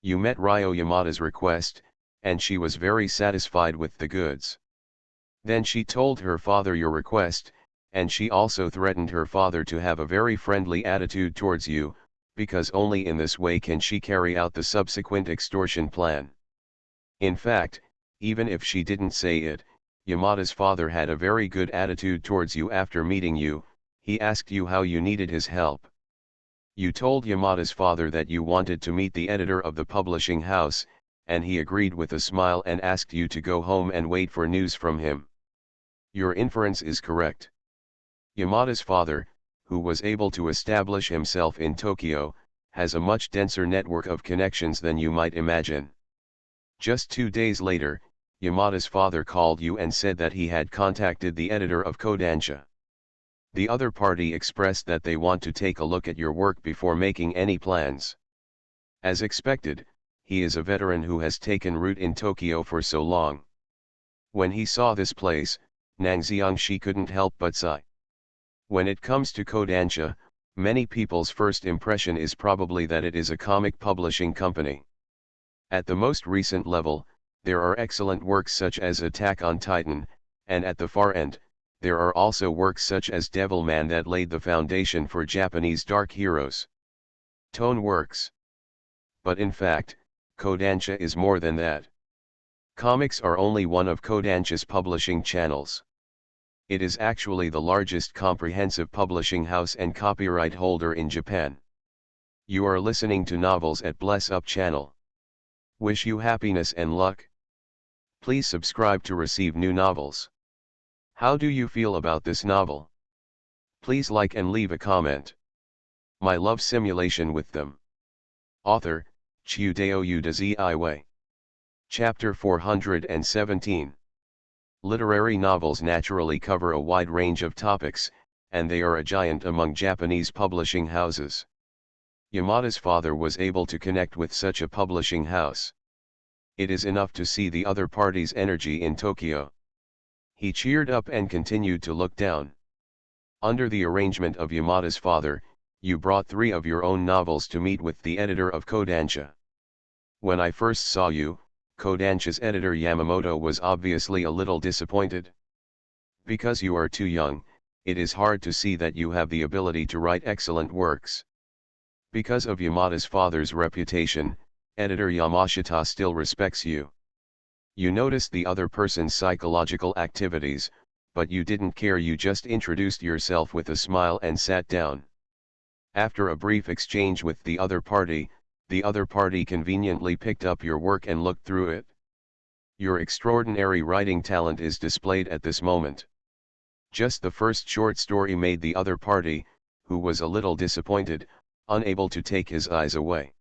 You met Ryo Yamada's request, and she was very satisfied with the goods. Then she told her father your request, and she also threatened her father to have a very friendly attitude towards you, because only in this way can she carry out the subsequent extortion plan. In fact, even if she didn't say it, Yamada's father had a very good attitude towards you after meeting you. He asked you how you needed his help. You told Yamada's father that you wanted to meet the editor of the publishing house, and he agreed with a smile and asked you to go home and wait for news from him. Your inference is correct. Yamada's father, who was able to establish himself in Tokyo, has a much denser network of connections than you might imagine. Just 2 days later, Yamada's father called you and said that he had contacted the editor of Kodansha. The other party expressed that they want to take a look at your work before making any plans. As expected, he is a veteran who has taken root in Tokyo for so long. When he saw this place, Nangxiang couldn't help but sigh. When it comes to Kodansha, many people's first impression is probably that it is a comic publishing company. At the most recent level, there are excellent works such as Attack on Titan, and at the far end, there are also works such as Devilman that laid the foundation for Japanese dark heroes. Tone Works. But in fact, Kodansha is more than that. Comics are only one of Kodansha's publishing channels. It is actually the largest comprehensive publishing house and copyright holder in Japan. You are listening to Novels at Bless Up channel. Wish you happiness and luck. Please subscribe to receive new novels. How do you feel about this novel? Please like and leave a comment. My love simulation with them. Author, Chiudeo Udaziiwe. Chapter 417. Literary novels naturally cover a wide range of topics, and they are a giant among Japanese publishing houses. Yamada's father was able to connect with such a publishing house. It is enough to see the other party's energy in Tokyo. He cheered up and continued to look down. Under the arrangement of Yamada's father, you brought 3 of your own novels to meet with the editor of Kodansha. When I first saw you, Kodansha's editor Yamamoto was obviously a little disappointed. Because you are too young, it is hard to see that you have the ability to write excellent works. Because of Yamada's father's reputation, editor Yamashita still respects you. You noticed the other person's psychological activities, but you didn't care, you just introduced yourself with a smile and sat down. After a brief exchange with the other party conveniently picked up your work and looked through it. Your extraordinary writing talent is displayed at this moment. Just the first short story made the other party, who was a little disappointed, unable to take his eyes away.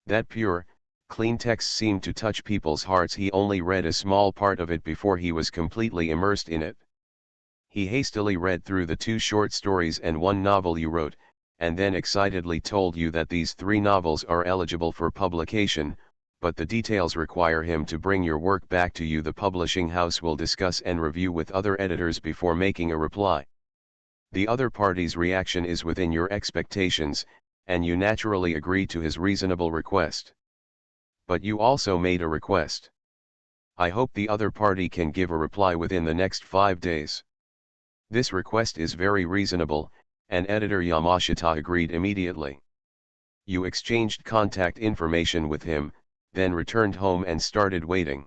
That pure, clean text seemed to touch people's hearts. He only read a small part of it before he was completely immersed in it. He hastily read through the 2 short stories and 1 novel you wrote, and then excitedly told you that these 3 novels are eligible for publication, but the details require him to bring your work back to you. The publishing house will discuss and review with other editors before making a reply. The other party's reaction is within your expectations, and you naturally agree to his reasonable request. But you also made a request. I hope the other party can give a reply within the next 5 days. This request is very reasonable, and editor Yamashita agreed immediately. You exchanged contact information with him, then returned home and started waiting.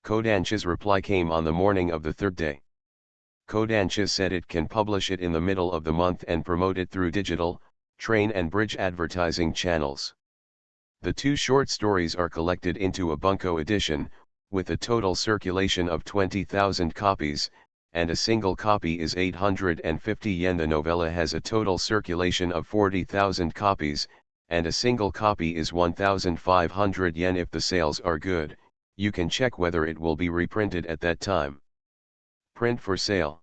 Kodansha's reply came on the morning of the 3rd day. Kodansha said it can publish it in the middle of the month and promote it through digital, train and bridge advertising channels. The 2 short stories are collected into a bunko edition, with a total circulation of 20,000 copies, and a single copy is 850 yen. The novella has a total circulation of 40,000 copies, and a single copy is 1,500 yen. If the sales are good, you can check whether it will be reprinted at that time. Print for sale.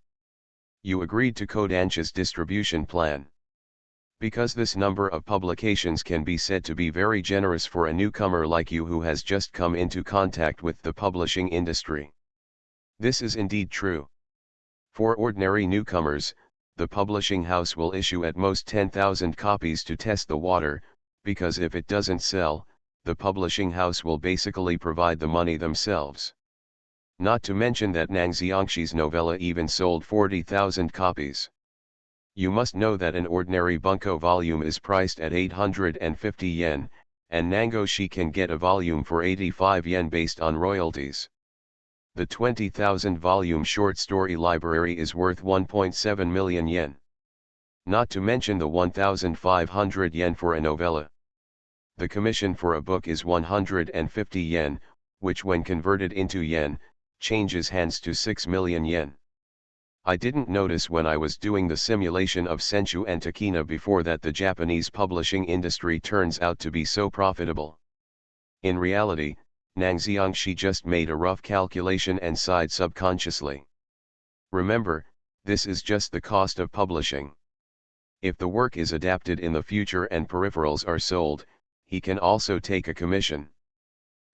You agreed to Kodansha's distribution plan. Because this number of publications can be said to be very generous for a newcomer like you who has just come into contact with the publishing industry. This is indeed true. For ordinary newcomers, the publishing house will issue at most 10,000 copies to test the water, because if it doesn't sell, the publishing house will basically provide the money themselves. Not to mention that Nang Xiangshi's novella even sold 40,000 copies. You must know that an ordinary bunko volume is priced at 850 yen, and Nangoshi can get a volume for 85 yen based on royalties. The 20,000 volume short story library is worth 1.7 million yen. Not to mention the 1,500 yen for a novella. The commission for a book is 150 yen, which when converted into yen, changes hands to 6 million yen. I didn't notice when I was doing the simulation of Senshu and Takina before that the Japanese publishing industry turns out to be so profitable. In reality, Nang Xiangxi just made a rough calculation and sighed subconsciously. Remember, this is just the cost of publishing. If the work is adapted in the future and peripherals are sold, he can also take a commission.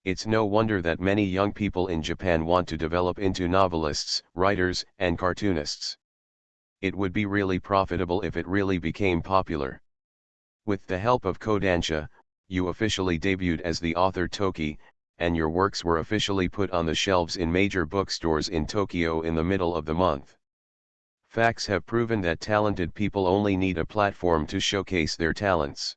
It's no wonder that many young people in Japan want to develop into novelists, writers, and cartoonists. It would be really profitable if it really became popular. With the help of Kodansha, you officially debuted as the author Toki, and your works were officially put on the shelves in major bookstores in Tokyo in the middle of the month. Facts have proven that talented people only need a platform to showcase their talents.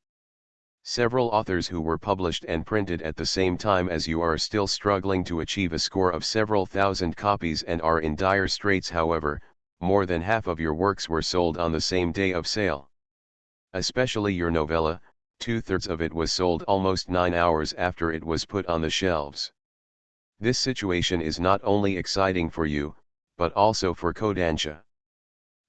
Several authors who were published and printed at the same time as you are still struggling to achieve a score of several thousand copies and are in dire straits. However, more than half of your works were sold on the same day of sale. Especially your novella, 2/3 of it was sold almost 9 hours after it was put on the shelves. This situation is not only exciting for you, but also for Kodansha.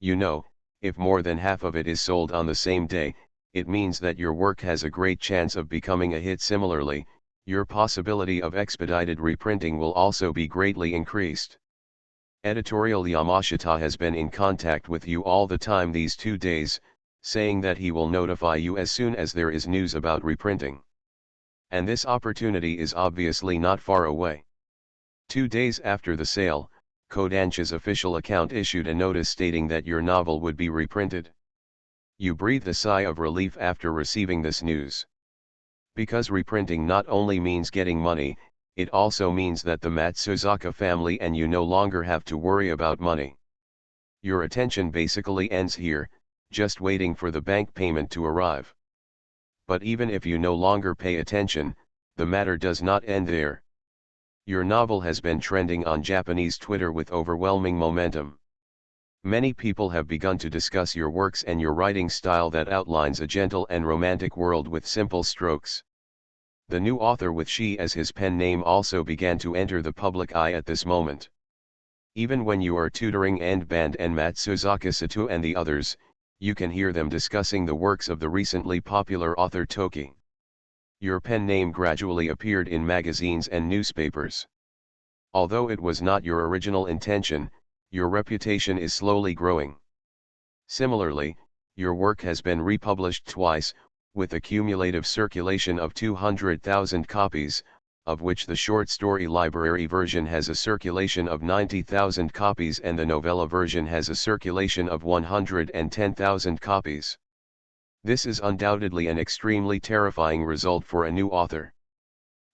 You know, if more than half of it is sold on the same day, it means that your work has a great chance of becoming a hit. Similarly, your possibility of expedited reprinting will also be greatly increased. Editorial Yamashita has been in contact with you all the time these 2 days, saying that he will notify you as soon as there is news about reprinting. And this opportunity is obviously not far away. 2 days after the sale, Kodansha's official account issued a notice stating that your novel would be reprinted. You breathed a sigh of relief after receiving this news. Because reprinting not only means getting money, it also means that the Matsuzaka family and you no longer have to worry about money. Your attention basically ends here, just waiting for the bank payment to arrive. But even if you no longer pay attention, the matter does not end there. Your novel has been trending on Japanese Twitter with overwhelming momentum. Many people have begun to discuss your works and your writing style that outlines a gentle and romantic world with simple strokes. The new author with she as his pen name also began to enter the public eye at this moment. Even when you are tutoring and band and Matsuzaka Sato and the others, you can hear them discussing the works of the recently popular author Toki. Your pen name gradually appeared in magazines and newspapers. Although it was not your original intention, your reputation is slowly growing. Similarly, your work has been republished twice, with a cumulative circulation of 200,000 copies, of which the short story library version has a circulation of 90,000 copies and the novella version has a circulation of 110,000 copies. This is undoubtedly an extremely terrifying result for a new author.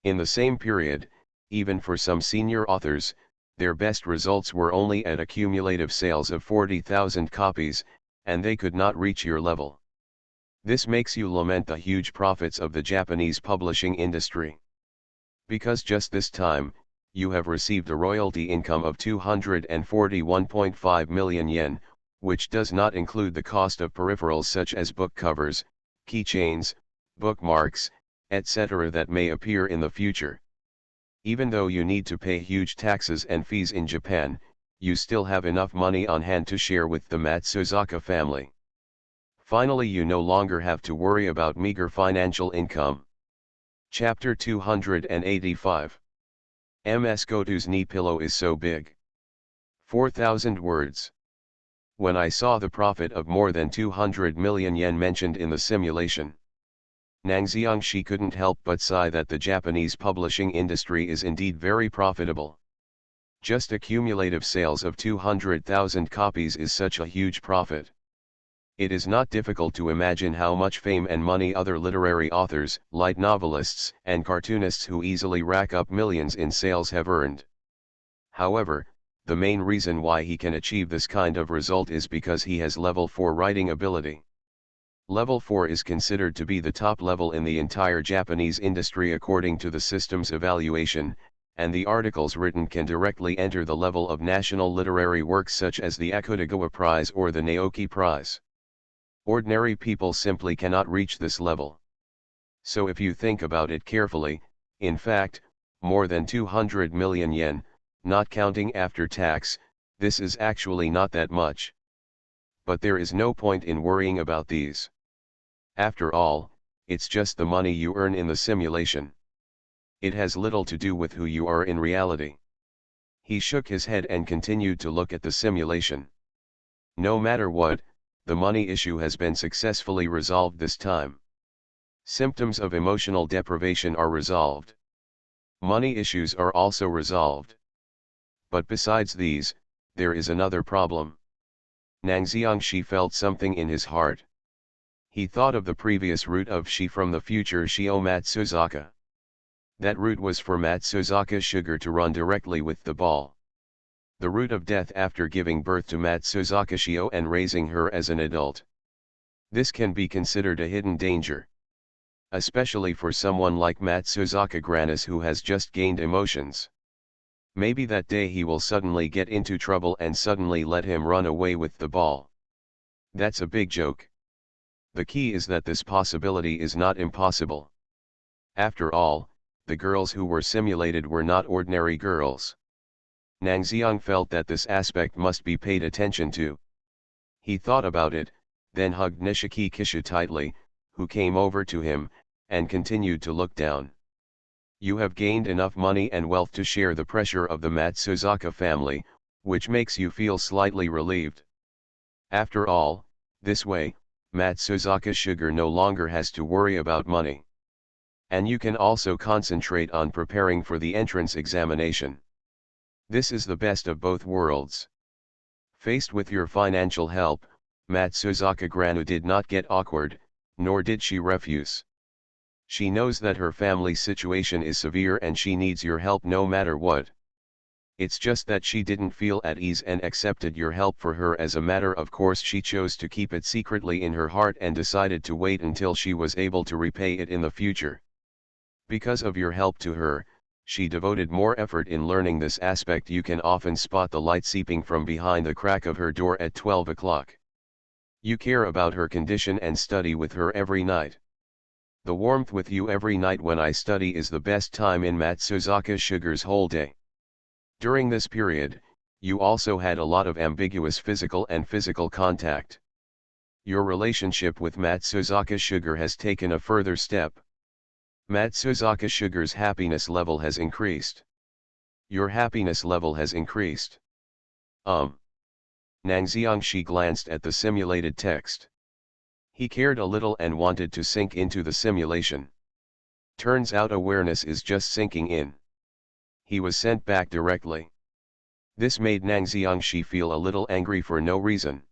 In the same period, even for some senior authors, their best results were only at a cumulative sales of 40,000 copies, and they could not reach your level. This makes you lament the huge profits of the Japanese publishing industry. Because just this time, you have received a royalty income of 241.5 million yen, which does not include the cost of peripherals such as book covers, keychains, bookmarks, etc. that may appear in the future. Even though you need to pay huge taxes and fees in Japan, you still have enough money on hand to share with the Matsuzaka family. Finally, you no longer have to worry about meager financial income. Chapter 285. MS Goto's knee pillow is so big. 4,000 words. When I saw the profit of more than 200 million yen mentioned in the simulation, Nangxiangshi couldn't help but sigh that the Japanese publishing industry is indeed very profitable. Just a cumulative sales of 200,000 copies is such a huge profit. It is not difficult to imagine how much fame and money other literary authors, light novelists, and cartoonists who easily rack up millions in sales have earned. However, the main reason why he can achieve this kind of result is because he has level 4 writing ability. Level 4 is considered to be the top level in the entire Japanese industry according to the system's evaluation, and the articles written can directly enter the level of national literary works such as the Akutagawa Prize or the Naoki Prize. Ordinary people simply cannot reach this level. So if you think about it carefully, in fact, more than 200 million yen, not counting after tax, this is actually not that much. But there is no point in worrying about these. After all, it's just the money you earn in the simulation. It has little to do with who you are in reality. He shook his head and continued to look at the simulation. No matter what, the money issue has been successfully resolved this time. Symptoms of emotional deprivation are resolved. Money issues are also resolved. But besides these, there is another problem. Nangxiangshi felt something in his heart. He thought of the previous route of she from the future Shio Matsuzaka. That route was for Matsuzaka Sugar to run directly with the ball. The route of death after giving birth to Matsuzaka Shio and raising her as an adult. This can be considered a hidden danger. Especially for someone like Matsuzaka Granis who has just gained emotions. Maybe that day he will suddenly get into trouble and suddenly let him run away with the ball. That's a big joke. The key is that this possibility is not impossible. After all, the girls who were simulated were not ordinary girls. Nangxiang felt that this aspect must be paid attention to. He thought about it, then hugged Nishiki Kishu tightly, who came over to him, and continued to look down. You have gained enough money and wealth to share the pressure of the Matsuzaka family, which makes you feel slightly relieved. After all, this way, Matsuzaka Sugar no longer has to worry about money. And you can also concentrate on preparing for the entrance examination. This is the best of both worlds. Faced with your financial help, Matsuzaka Granu did not get awkward, nor did she refuse. She knows that her family's situation is severe and she needs your help no matter what. It's just that she didn't feel at ease and accepted your help for her as a matter of course. She chose to keep it secretly in her heart and decided to wait until she was able to repay it in the future. Because of your help to her, she devoted more effort in learning this aspect. You can often spot the light seeping from behind the crack of her door at 12 o'clock. You care about her condition and study with her every night. The warmth with you every night when I study is the best time in Matsuzaka Sugar's whole day. During this period, you also had a lot of ambiguous physical contact. Your relationship with Matsuzaka Sugar has taken a further step. Matsuzaka Sugar's happiness level has increased. Your happiness level has increased. Nangxiangshi glanced at the simulated text. He cared a little and wanted to sink into the simulation. Turns out awareness is just sinking in. He was sent back directly. This made Nangxiangshi feel a little angry for no reason.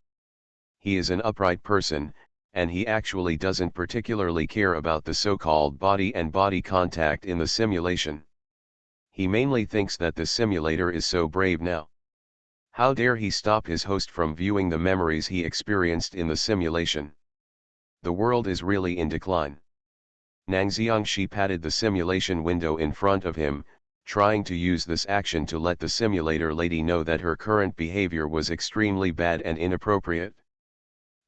He is an upright person, and he actually doesn't particularly care about the so-called body and body contact in the simulation. He mainly thinks that the simulator is so brave now. How dare he stop his host from viewing the memories he experienced in the simulation? The world is really in decline. Nangxiangshi patted the simulation window in front of him, trying to use this action to let the simulator lady know that her current behavior was extremely bad and inappropriate.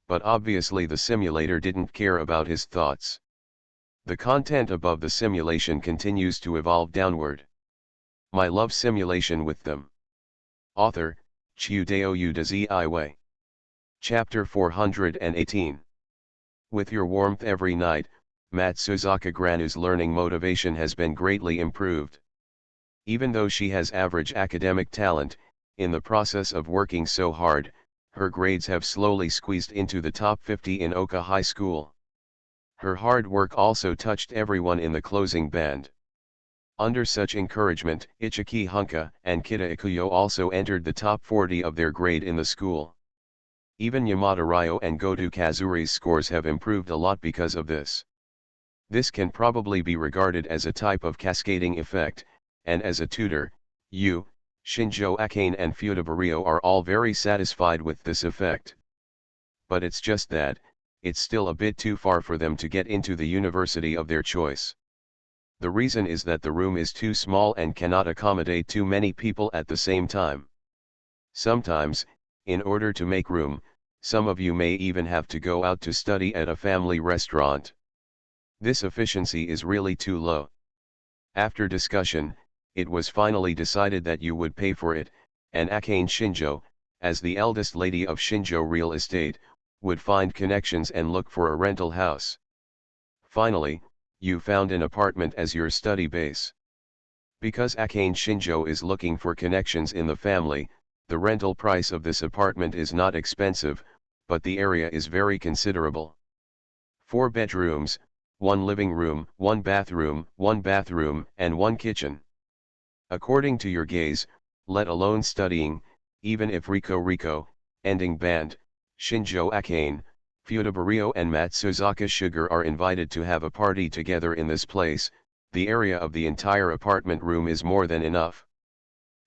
But obviously the simulator didn't care about his thoughts. The content above the simulation continues to evolve downward. My love simulation with them. Author, Chiudeo Udazi. Chapter 418. With your warmth every night, Matsuzaka Granu's learning motivation has been greatly improved. Even though she has average academic talent, in the process of working so hard, her grades have slowly squeezed into the top 50 in Oka High School. Her hard work also touched everyone in the closing band. Under such encouragement, Ichiki Hunka and Kita Ikuyo also entered the top 40 of their grade in the school. Even Yamada Ryo and Goto Kazuri's scores have improved a lot because of this. This can probably be regarded as a type of cascading effect, and as a tutor, you, Shinjo Akane and Fudabario are all very satisfied with this effect. But it's just that, it's still a bit too far for them to get into the university of their choice. The reason is that the room is too small and cannot accommodate too many people at the same time. Sometimes, in order to make room, some of you may even have to go out to study at a family restaurant. This efficiency is really too low. After discussion, it was finally decided that you would pay for it, and Akane Shinjo, as the eldest lady of Shinjo Real Estate, would find connections and look for a rental house. Finally, you found an apartment as your study base. Because Akane Shinjo is looking for connections in the family, the rental price of this apartment is not expensive, but the area is very considerable. 4 bedrooms, 1 living room, 1 bathroom, and 1 kitchen. According to your gaze, let alone studying, even if Riko, ending band, Shinjo Akane, Fudabario and Matsuzaka Sugar are invited to have a party together in this place, the area of the entire apartment room is more than enough.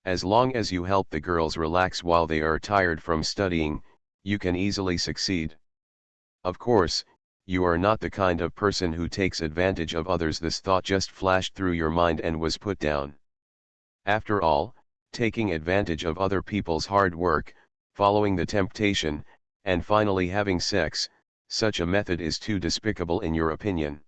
As long as you help the girls relax while they are tired from studying, you can easily succeed. Of course, you are not the kind of person who takes advantage of others. This thought just flashed through your mind and was put down. After all, taking advantage of other people's hard work, following the temptation, and finally having sex, such a method is too despicable in your opinion.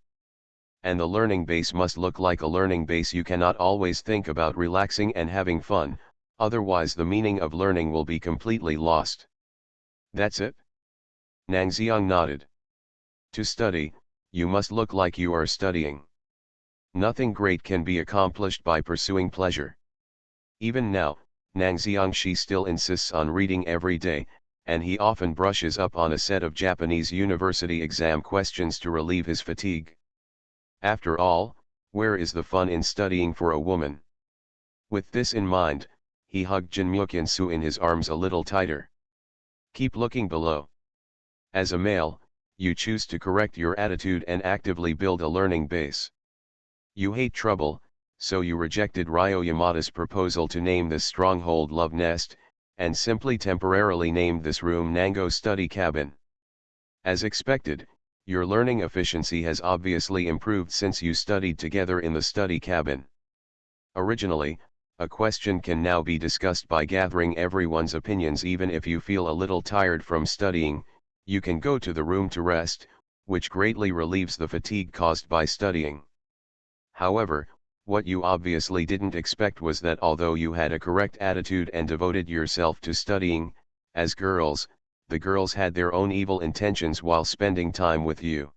And the learning base must look like a learning base. You cannot always think about relaxing and having fun, otherwise the meaning of learning will be completely lost. That's it? Nangxiang nodded. To study, you must look like you are studying. Nothing great can be accomplished by pursuing pleasure. Even now, Nang Xiangxi still insists on reading every day, and he often brushes up on a set of Japanese university exam questions to relieve his fatigue. After all, where is the fun in studying for a woman? With this in mind, he hugged Jin Mukyin-su in his arms a little tighter. Keep looking below. As a male, you choose to correct your attitude and actively build a learning base. You hate trouble, so you rejected Ryo Yamada's proposal to name this stronghold Love Nest, and simply temporarily named this room Nango Study Cabin. As expected, your learning efficiency has obviously improved since you studied together in the study cabin. Originally, a question can now be discussed by gathering everyone's opinions. Even if you feel a little tired from studying, you can go to the room to rest, which greatly relieves the fatigue caused by studying. However, what you obviously didn't expect was that although you had a correct attitude and devoted yourself to studying, as girls, the girls had their own evil intentions while spending time with you.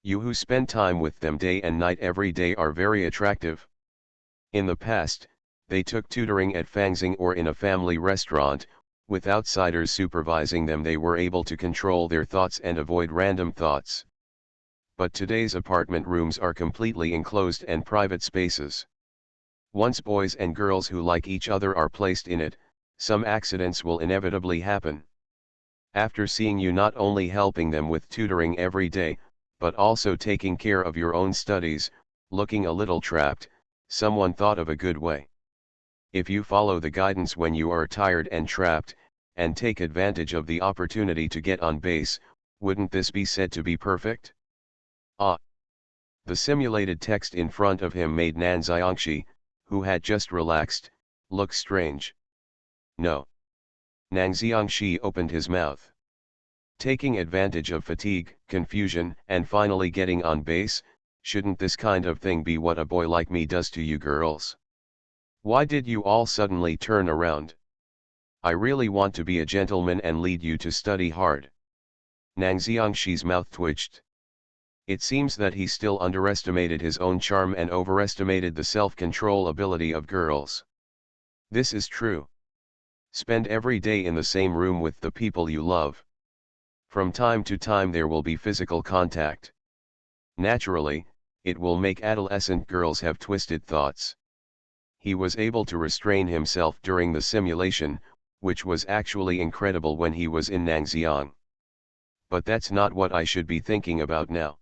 You who spend time with them day and night every day are very attractive. In the past, they took tutoring at Fangxing or in a family restaurant. With outsiders supervising them, they were able to control their thoughts and avoid random thoughts. But today's apartment rooms are completely enclosed and private spaces. Once boys and girls who like each other are placed in it, some accidents will inevitably happen. After seeing you not only helping them with tutoring every day, but also taking care of your own studies, looking a little trapped, someone thought of a good way. If you follow the guidance when you are tired and trapped, and take advantage of the opportunity to get on base, wouldn't this be said to be perfect? Ah! The simulated text in front of him made Nan Xiangxi, who had just relaxed, look strange. No. Nan Xiangxi opened his mouth. Taking advantage of fatigue, confusion, and finally getting on base, shouldn't this kind of thing be what a boy like me does to you girls? Why did you all suddenly turn around? I really want to be a gentleman and lead you to study hard. Nang Xiangxi's mouth twitched. It seems that he still underestimated his own charm and overestimated the self-control ability of girls. This is true. Spend every day in the same room with the people you love. From time to time there will be physical contact. Naturally, it will make adolescent girls have twisted thoughts. He was able to restrain himself during the simulation, which was actually incredible when he was in Nangxiang. But that's not what I should be thinking about now.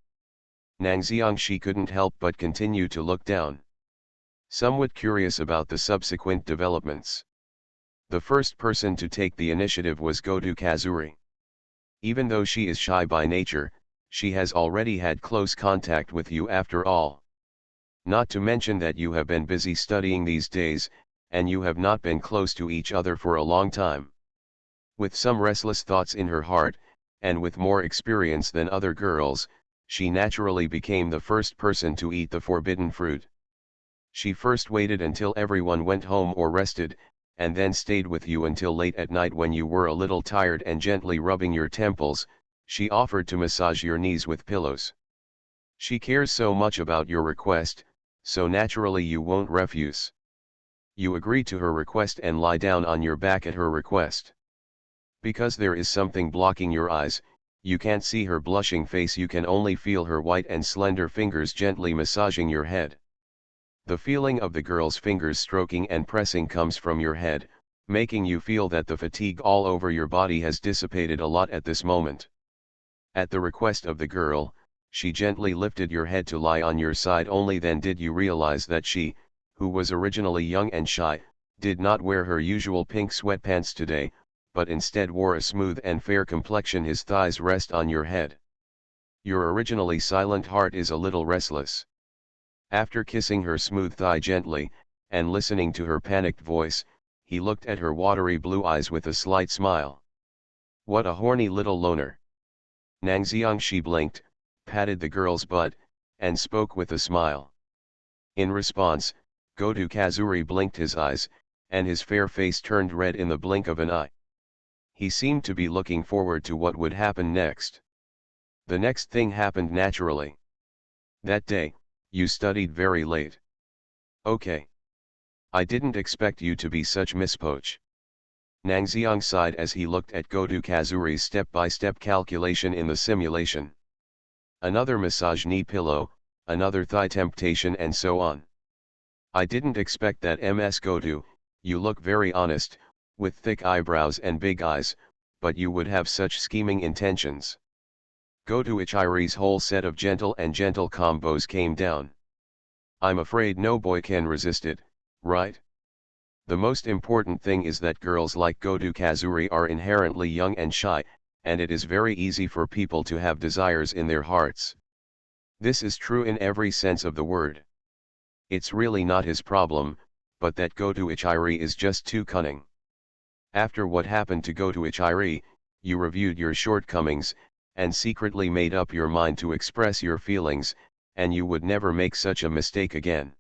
Nang Xiangxi couldn't help but continue to look down. Somewhat curious about the subsequent developments. The first person to take the initiative was Goto Kazuri. Even though she is shy by nature, she has already had close contact with you after all. Not to mention that you have been busy studying these days, and you have not been close to each other for a long time. With some restless thoughts in her heart, and with more experience than other girls, she naturally became the first person to eat the forbidden fruit. She first waited until everyone went home or rested, and then stayed with you until late at night when you were a little tired, and gently rubbing your temples, she offered to massage your knees with pillows. She cares so much about your request, so naturally you won't refuse. You agree to her request and lie down on your back at her request. Because there is something blocking your eyes, you can't see her blushing face, you can only feel her white and slender fingers gently massaging your head. The feeling of the girl's fingers stroking and pressing comes from your head, making you feel that the fatigue all over your body has dissipated a lot at this moment. At the request of the girl, she gently lifted your head to lie on your side. Only then did you realize that she, who was originally young and shy, did not wear her usual pink sweatpants today, but instead wore a smooth and fair complexion. His thighs rest on your head. Your originally silent heart is a little restless. After kissing her smooth thigh gently, and listening to her panicked voice, he looked at her watery blue eyes with a slight smile. What a horny little loner. Nang Xiangxi blinked, patted the girl's butt, and spoke with a smile. In response, Goto Kazuri blinked his eyes, and his fair face turned red in the blink of an eye. He seemed to be looking forward to what would happen next. The next thing happened naturally. That day, you studied very late. Okay. I didn't expect you to be such mispoach. Nangxiang sighed as he looked at Goto Kazuri's step-by-step calculation in the simulation. Another massage knee pillow, another thigh temptation and so on. I didn't expect that. Ms. Goto, you look very honest, with thick eyebrows and big eyes, but you would have such scheming intentions. Goto Ichiri's whole set of gentle combos came down. I'm afraid no boy can resist it, right? The most important thing is that girls like Goto Kazuri are inherently young and shy, and it is very easy for people to have desires in their hearts. This is true in every sense of the word. It's really not his problem, but that Goto Ichiri is just too cunning. After what happened to Goto Ichiri, you reviewed your shortcomings, and secretly made up your mind to express your feelings, and you would never make such a mistake again.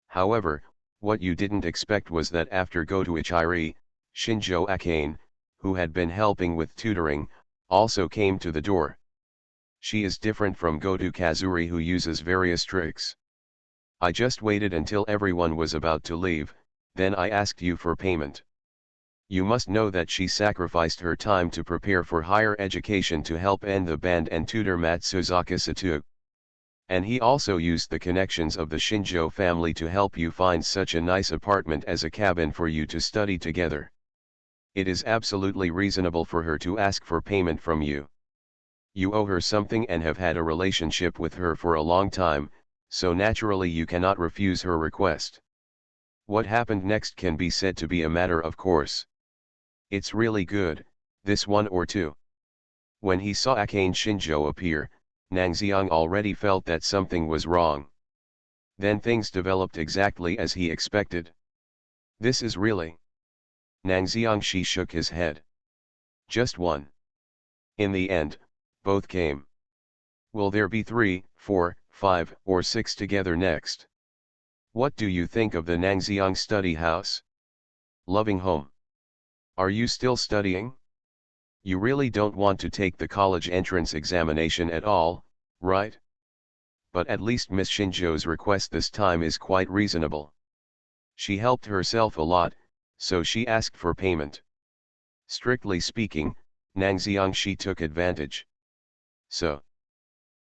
However, what you didn't expect was that after Goto Ichiri, Shinjo Akane, who had been helping with tutoring, also came to the door. She is different from Goto Kazuri, who uses various tricks. I just waited until everyone was about to leave, then I asked you for payment. You must know that she sacrificed her time to prepare for higher education to help end the band and tutor Matsuzaka Satu. And he also used the connections of the Shinjo family to help you find such a nice apartment as a cabin for you to study together. It is absolutely reasonable for her to ask for payment from you. You owe her something and have had a relationship with her for a long time, so naturally you cannot refuse her request. What happened next can be said to be a matter of course. It's really good, this one or two. When he saw Akane Shinjo appear, Nangxiang already felt that something was wrong. Then things developed exactly as he expected. This is really... Nangxiang she shook his head. Just one. In the end, both came. Will there be 3, 4, 5, or 6 together next? What do you think of the Nangxiang study house? Loving home. Are you still studying? You really don't want to take the college entrance examination at all, right? But at least Miss Shinjo's request this time is quite reasonable. She helped herself a lot, so she asked for payment. Strictly speaking, Nangxiang she took advantage. So,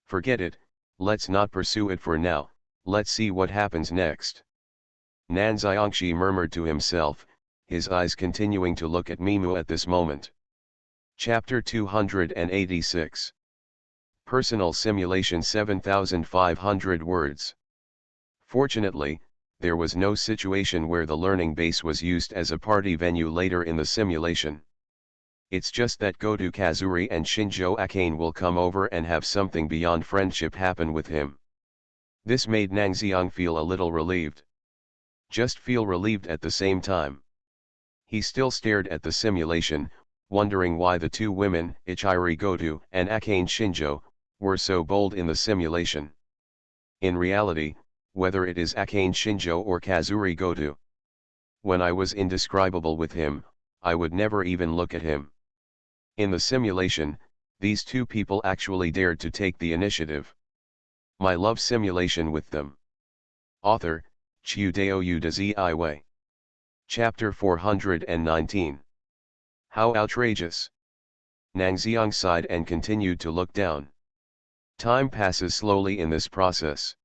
forget it, let's not pursue it for now, let's see what happens next. Nangxiang she murmured to himself, his eyes continuing to look at Mimu at this moment. Chapter 286. Personal Simulation 7500 words. Fortunately, there was no situation where the learning base was used as a party venue later in the simulation. It's just that Goto Kazuri and Shinjo Akane will come over and have something beyond friendship happen with him. This made Nangxiang feel a little relieved. Just feel relieved at the same time. He still stared at the simulation, wondering why the two women, Ichiri Goto and Akane Shinjo, were so bold in the simulation. In reality, whether it is Akane Shinjo or Kazuri Goto, when I was indescribable with him, I would never even look at him. In the simulation, these two people actually dared to take the initiative. My love simulation with them. Author, Chiudeo Udazi. Chapter 419. How outrageous! Nangxiang sighed and continued to look down. Time passes slowly in this process.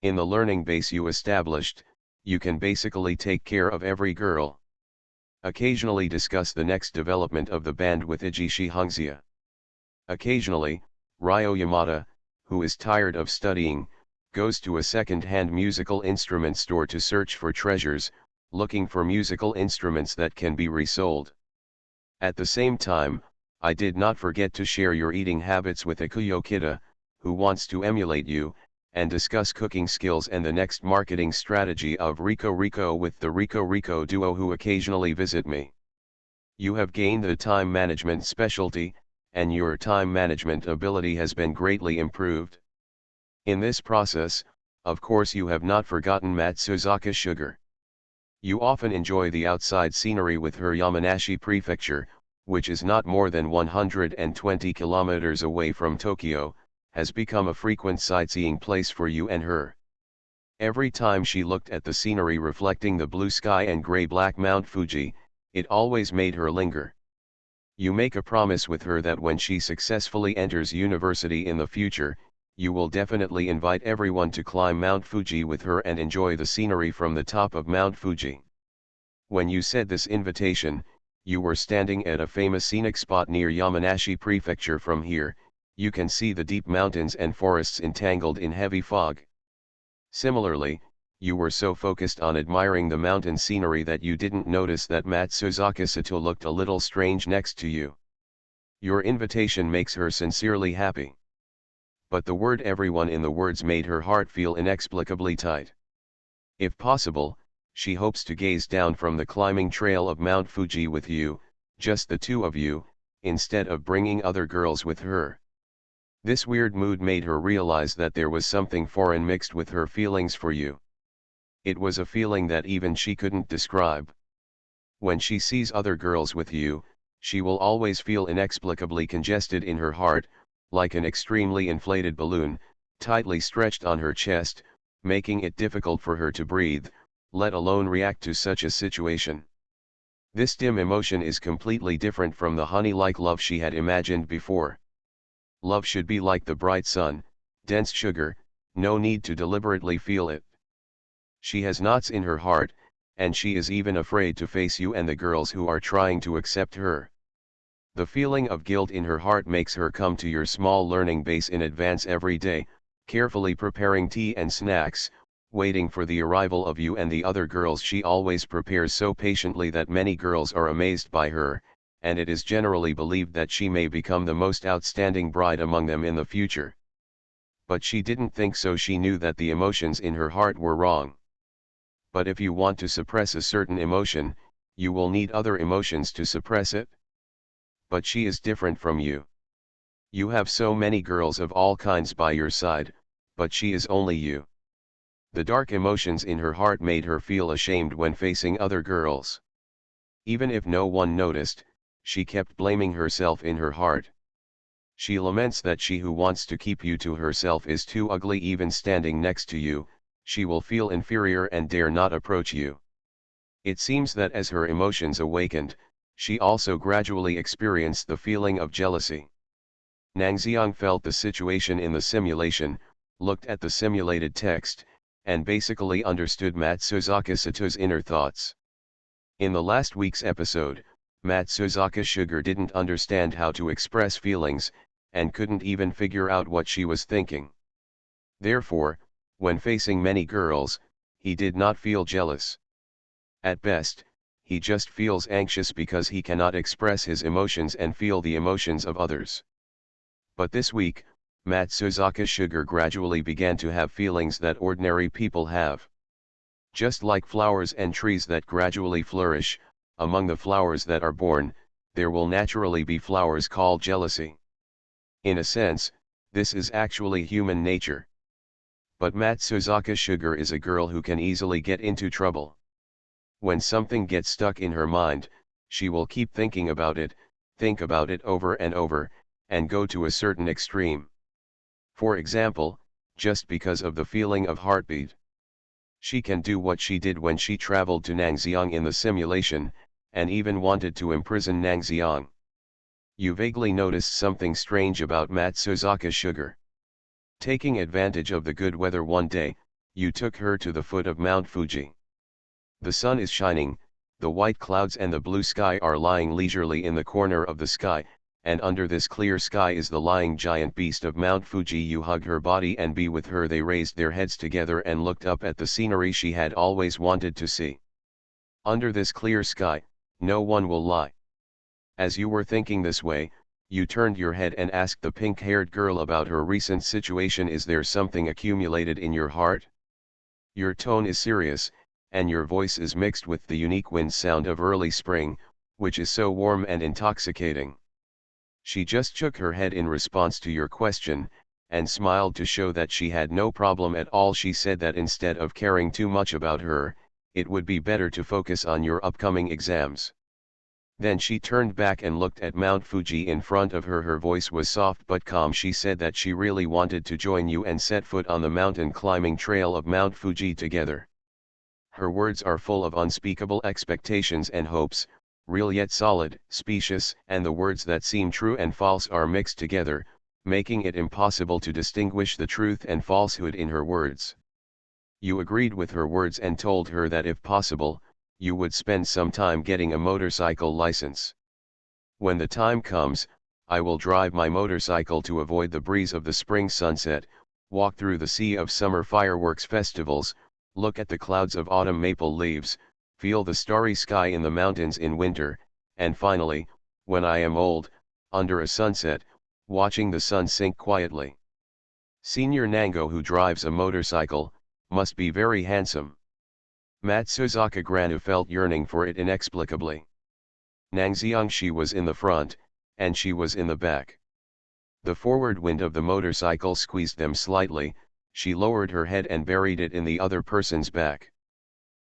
In the learning base you established, you can basically take care of every girl. Occasionally discuss the next development of the band with Ijishi Hongxia. Occasionally, Ryo Yamada, who is tired of studying, goes to a second-hand musical instrument store to search for treasures, looking for musical instruments that can be resold. At the same time, I did not forget to share your eating habits with Ikuyo Kita, who wants to emulate you, and discuss cooking skills and the next marketing strategy of Rico Rico with the Rico Rico duo who occasionally visit me. You have gained the time management specialty, and your time management ability has been greatly improved. In this process, of course you have not forgotten Matsuzaka Sugar. You often enjoy the outside scenery with her. Yamanashi Prefecture, which is not more than 120 kilometers away from Tokyo, has become a frequent sightseeing place for you and her. Every time she looked at the scenery reflecting the blue sky and gray-black Mount Fuji, it always made her linger. You make a promise with her that when she successfully enters university in the future, you will definitely invite everyone to climb Mount Fuji with her and enjoy the scenery from the top of Mount Fuji. When you said this invitation, you were standing at a famous scenic spot near Yamanashi Prefecture. From here, you can see the deep mountains and forests entangled in heavy fog. Similarly, you were so focused on admiring the mountain scenery that you didn't notice that Matsuzaka Sato looked a little strange next to you. Your invitation makes her sincerely happy. But the word everyone in the words made her heart feel inexplicably tight. If possible, she hopes to gaze down from the climbing trail of Mount Fuji with you, just the two of you, instead of bringing other girls with her. This weird mood made her realize that there was something foreign mixed with her feelings for you. It was a feeling that even she couldn't describe. When she sees other girls with you, she will always feel inexplicably congested in her heart, like an extremely inflated balloon, tightly stretched on her chest, making it difficult for her to breathe, let alone react to such a situation. This dim emotion is completely different from the honey-like love she had imagined before. Love should be like the bright sun, dense sugar, no need to deliberately feel it. She has knots in her heart, and she is even afraid to face you and the girls who are trying to accept her. The feeling of guilt in her heart makes her come to your small learning base in advance every day, carefully preparing tea and snacks, waiting for the arrival of you and the other girls. She always prepares so patiently that many girls are amazed by her, and it is generally believed that she may become the most outstanding bride among them in the future. But she didn't think so. She knew that the emotions in her heart were wrong. But if you want to suppress a certain emotion, you will need other emotions to suppress it. But she is different from you. You have so many girls of all kinds by your side, but she is only you. The dark emotions in her heart made her feel ashamed when facing other girls. Even if no one noticed, she kept blaming herself in her heart. She laments that she who wants to keep you to herself is too ugly. Even standing next to you, she will feel inferior and dare not approach you. It seems that as her emotions awakened, she also gradually experienced the feeling of jealousy. Nangxiang felt the situation in the simulation, looked at the simulated text, and basically understood Matsuzaka Sato's inner thoughts. In the last week's episode, Matsuzaka Sugar didn't understand how to express feelings, and couldn't even figure out what she was thinking. Therefore, when facing many girls, he did not feel jealous. At best, he just feels anxious because he cannot express his emotions and feel the emotions of others. But this week, Matsuzaka Sugar gradually began to have feelings that ordinary people have. Just like flowers and trees that gradually flourish, among the flowers that are born, there will naturally be flowers called jealousy. In a sense, this is actually human nature. But Matsuzaka Sugar is a girl who can easily get into trouble. When something gets stuck in her mind, she will keep thinking about it, think about it over and over, and go to a certain extreme. For example, just because of the feeling of heartbeat. She can do what she did when she traveled to Nangxiang in the simulation, and even wanted to imprison Nangxiang. You vaguely noticed something strange about Matsuzaka Sugar. Taking advantage of the good weather one day, you took her to the foot of Mount Fuji. The sun is shining, the white clouds and the blue sky are lying leisurely in the corner of the sky, and under this clear sky is the lying giant beast of Mount Fuji. You hug her body and be with her. They raised their heads together and looked up at the scenery she had always wanted to see. Under this clear sky, no one will lie. As you were thinking this way, you turned your head and asked the pink-haired girl about her recent situation. Is there something accumulated in your heart? Your tone is serious, and your voice is mixed with the unique wind sound of early spring, which is so warm and intoxicating. She just shook her head in response to your question, and smiled to show that she had no problem at all. She said that instead of caring too much about her, it would be better to focus on your upcoming exams. Then she turned back and looked at Mount Fuji in front of her. Her voice was soft but calm. She said that she really wanted to join you and set foot on the mountain climbing trail of Mount Fuji together. Her words are full of unspeakable expectations and hopes, real yet solid, specious, and the words that seem true and false are mixed together, making it impossible to distinguish the truth and falsehood in her words. You agreed with her words and told her that if possible, you would spend some time getting a motorcycle license. When the time comes, I will drive my motorcycle to avoid the breeze of the spring sunset, walk through the sea of summer fireworks festivals, look at the clouds of autumn maple leaves, feel the starry sky in the mountains in winter, and finally, when I am old, under a sunset, watching the sun sink quietly. Senior Nango, who drives a motorcycle, must be very handsome. Matsuzaka Granu felt yearning for it inexplicably. Nangxiang, she was in the front, and she was in the back. The forward wind of the motorcycle squeezed them slightly. She lowered her head and buried it in the other person's back.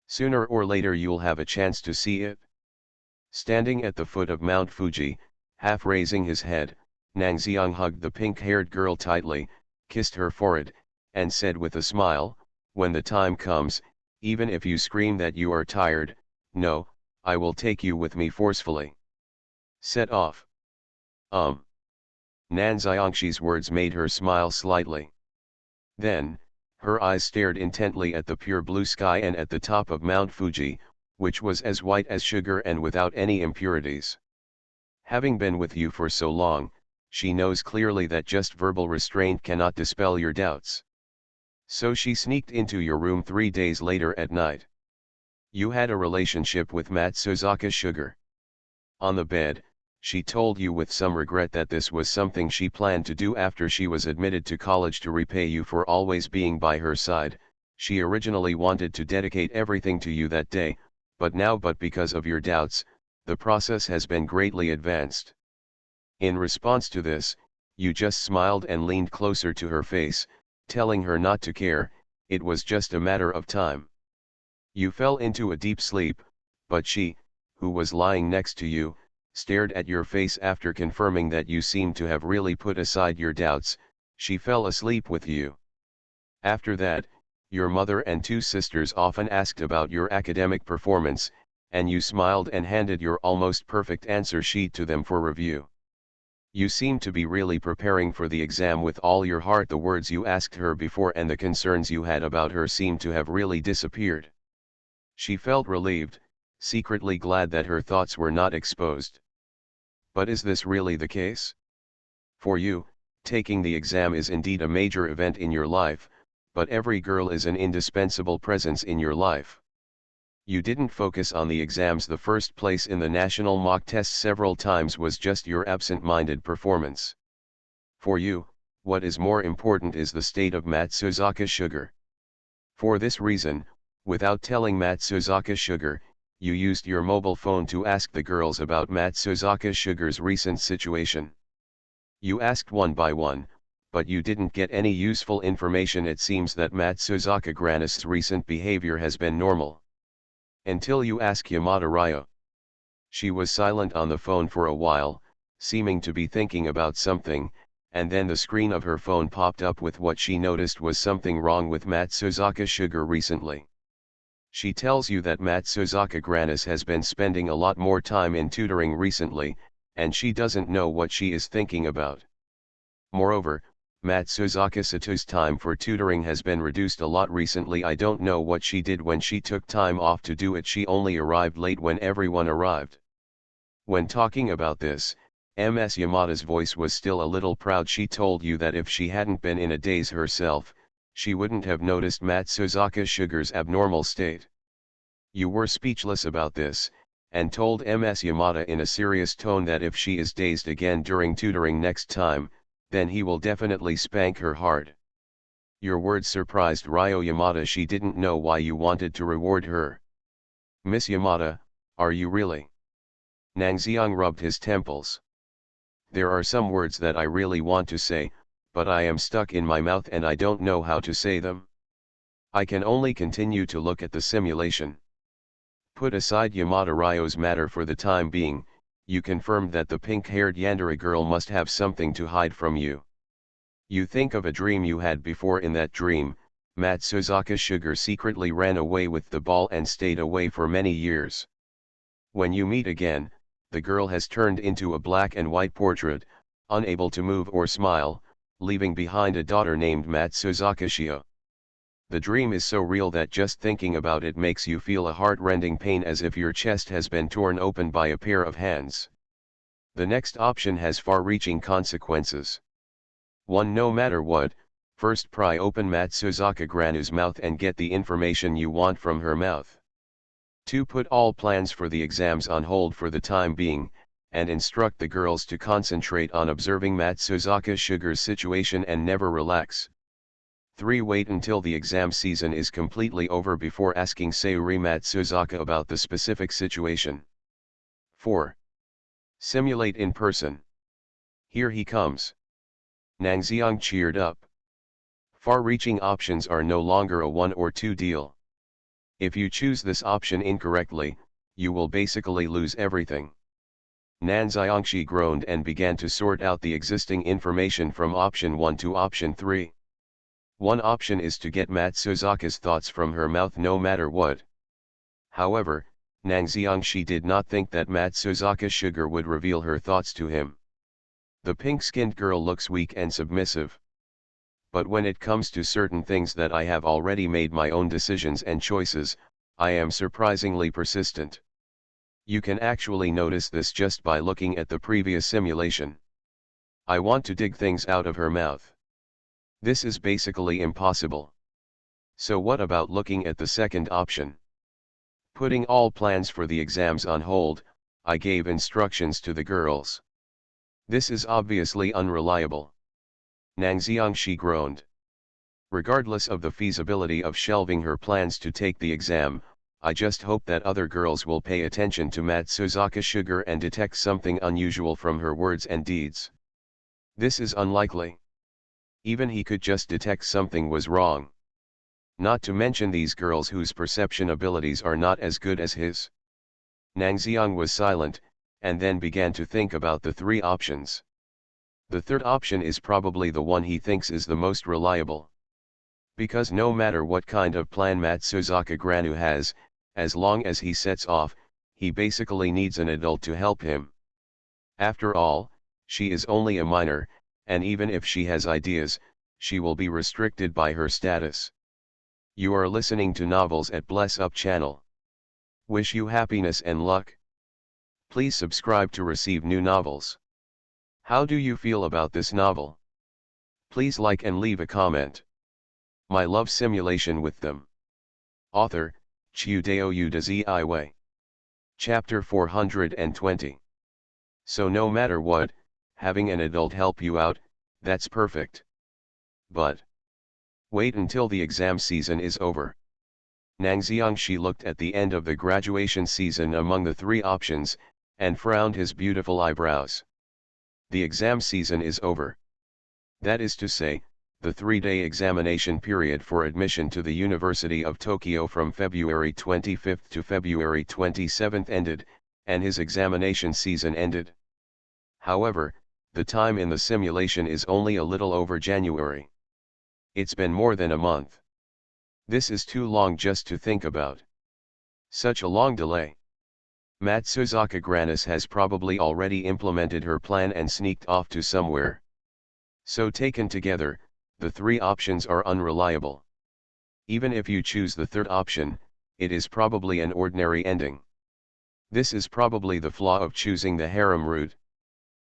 Sooner or later you'll have a chance to see it. Standing at the foot of Mount Fuji, half raising his head, Nangxiang hugged the pink-haired girl tightly, kissed her forehead, and said with a smile, "When the time comes, even if you scream that you are tired, no, I will take you with me forcefully. Set off." Nanxiangxi's words made her smile slightly. Then, her eyes stared intently at the pure blue sky and at the top of Mount Fuji, which was as white as sugar and without any impurities. Having been with you for so long, she knows clearly that just verbal restraint cannot dispel your doubts. So she sneaked into your room 3 days later at night. You had a relationship with Matsuzaka Sugar. On the bed, she told you with some regret that this was something she planned to do after she was admitted to college to repay you for always being by her side. She originally wanted to dedicate everything to you that day, but because of your doubts, the process has been greatly advanced. In response to this, you just smiled and leaned closer to her face, telling her not to care, it was just a matter of time. You fell into a deep sleep, but she, who was lying next to you, stared at your face after confirming that you seemed to have really put aside your doubts. She fell asleep with you. After that, your mother and 2 sisters often asked about your academic performance, and you smiled and handed your almost perfect answer sheet to them for review. You seemed to be really preparing for the exam with all your heart. The words you asked her before and the concerns you had about her seemed to have really disappeared. She felt relieved, secretly glad that her thoughts were not exposed. But is this really the case? For you, taking the exam is indeed a major event in your life, but every girl is an indispensable presence in your life. You didn't focus on the exams. The first place in the national mock test several times was just your absent-minded performance. For you, what is more important is the state of Matsuzaka Sugar. For this reason, without telling Matsuzaka Sugar, you used your mobile phone to ask the girls about Matsuzaka Sugar's recent situation. You asked one by one, but you didn't get any useful information. It seems that Matsuzaka Granist's recent behavior has been normal. Until you ask Yamada Ryo. She was silent on the phone for a while, seeming to be thinking about something, and then the screen of her phone popped up with what she noticed was something wrong with Matsuzaka Sugar recently. She tells you that Matsuzaka Granis has been spending a lot more time in tutoring recently, and she doesn't know what she is thinking about. Moreover, Matsuzaka Sato's time for tutoring has been reduced a lot recently. I don't know what she did when she took time off to do it. She only arrived late when everyone arrived. When talking about this, Ms. Yamada's voice was still a little proud. She told you that if she hadn't been in a daze herself, she wouldn't have noticed Matsuzaka Sugar's abnormal state. You were speechless about this, and told Ms. Yamada in a serious tone that if she is dazed again during tutoring next time, then he will definitely spank her hard. Your words surprised Ryo Yamada. She didn't know why you wanted to reward her. Miss Yamada, are you really? Nangxiang rubbed his temples. There are some words that I really want to say, but I am stuck in my mouth and I don't know how to say them. I can only continue to look at the simulation. Put aside Yamada Ryo's matter for the time being. you confirmed that the pink-haired yandere girl must have something to hide from you. You think of a dream you had before. In that dream, Matsuzaka Sugar secretly ran away with the ball and stayed away for many years. When you meet again, the girl has turned into a black and white portrait, unable to move or smile, leaving behind a daughter named Matsuzaka Shio. The dream is so real that just thinking about it makes you feel a heart-rending pain, as if your chest has been torn open by a pair of hands. The next option has far-reaching consequences. 1. No matter what, first pry open Matsuzaka Granu's mouth and get the information you want from her mouth. 2. Put all plans for the exams on hold for the time being, and instruct the girls to concentrate on observing Matsuzaka Sugar's situation and never relax. 3. Wait until the exam season is completely over before asking Sayuri Matsuzaka about the specific situation. 4. Simulate in person. Here he comes. Nangxiang cheered up. Far-reaching options are no longer a 1 or 2 deal. If you choose this option incorrectly, you will basically lose everything. Nanxiangshi groaned and began to sort out the existing information from option 1 to option 3. One option is to get Matsuzaka's thoughts from her mouth no matter what. However, Nangxiangshi did not think that Matsuzaka Sugar would reveal her thoughts to him. The pink-skinned girl looks weak and submissive. But when it comes to certain things that I have already made my own decisions and choices, I am surprisingly persistent. You can actually notice this just by looking at the previous simulation. I want to dig things out of her mouth. This is basically impossible. So what about looking at the second option? Putting all plans for the exams on hold, I gave instructions to the girls. This is obviously unreliable. Nangxiangshi groaned. Regardless of the feasibility of shelving her plans to take the exam, I just hope that other girls will pay attention to Matsuzaka Sugar and detect something unusual from her words and deeds. This is unlikely. Even he could just detect something was wrong. Not to mention these girls whose perception abilities are not as good as his. Nangxiang was silent, and then began to think about the 3 options. The third option is probably the one he thinks is the most reliable. Because no matter what kind of plan Matsuzaka Granu has, as long as he sets off, he basically needs an adult to help him. After all, she is only a minor, and even if she has ideas, she will be restricted by her status. You are listening to Novels at Bless Up channel. Wish you happiness and luck. Please subscribe to receive new novels. How do you feel about this novel? Please like and leave a comment. My love simulation with them. Author, Chiudeo Udazi. Chapter 420. So no matter what, having an adult help you out, that's perfect. But wait until the exam season is over. Nangxiangshi looked at the end of the graduation season among the 3 options, and frowned his beautiful eyebrows. The exam season is over. That is to say, the 3-day examination period for admission to the University of Tokyo from February 25 to February 27 ended, and his examination season ended. However, the time in the simulation is only a little over January. It's been more than a month. This is too long just to think about. Such a long delay. Matsuzaka Granis has probably already implemented her plan and sneaked off to somewhere. So taken together, the 3 options are unreliable. Even if you choose the third option, it is probably an ordinary ending. This is probably the flaw of choosing the harem route.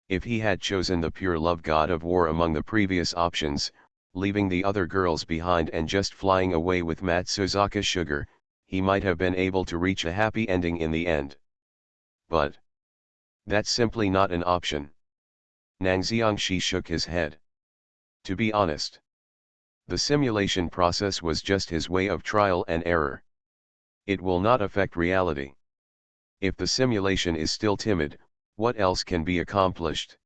If he had chosen the pure love god of war among the previous options, leaving the other girls behind and just flying away with Matsuzaka Sugar, he might have been able to reach a happy ending in the end. But that's simply not an option. Nangxiangshi shook his head. To be honest, the simulation process was just his way of trial and error. It will not affect reality. If the simulation is still timid, what else can be accomplished?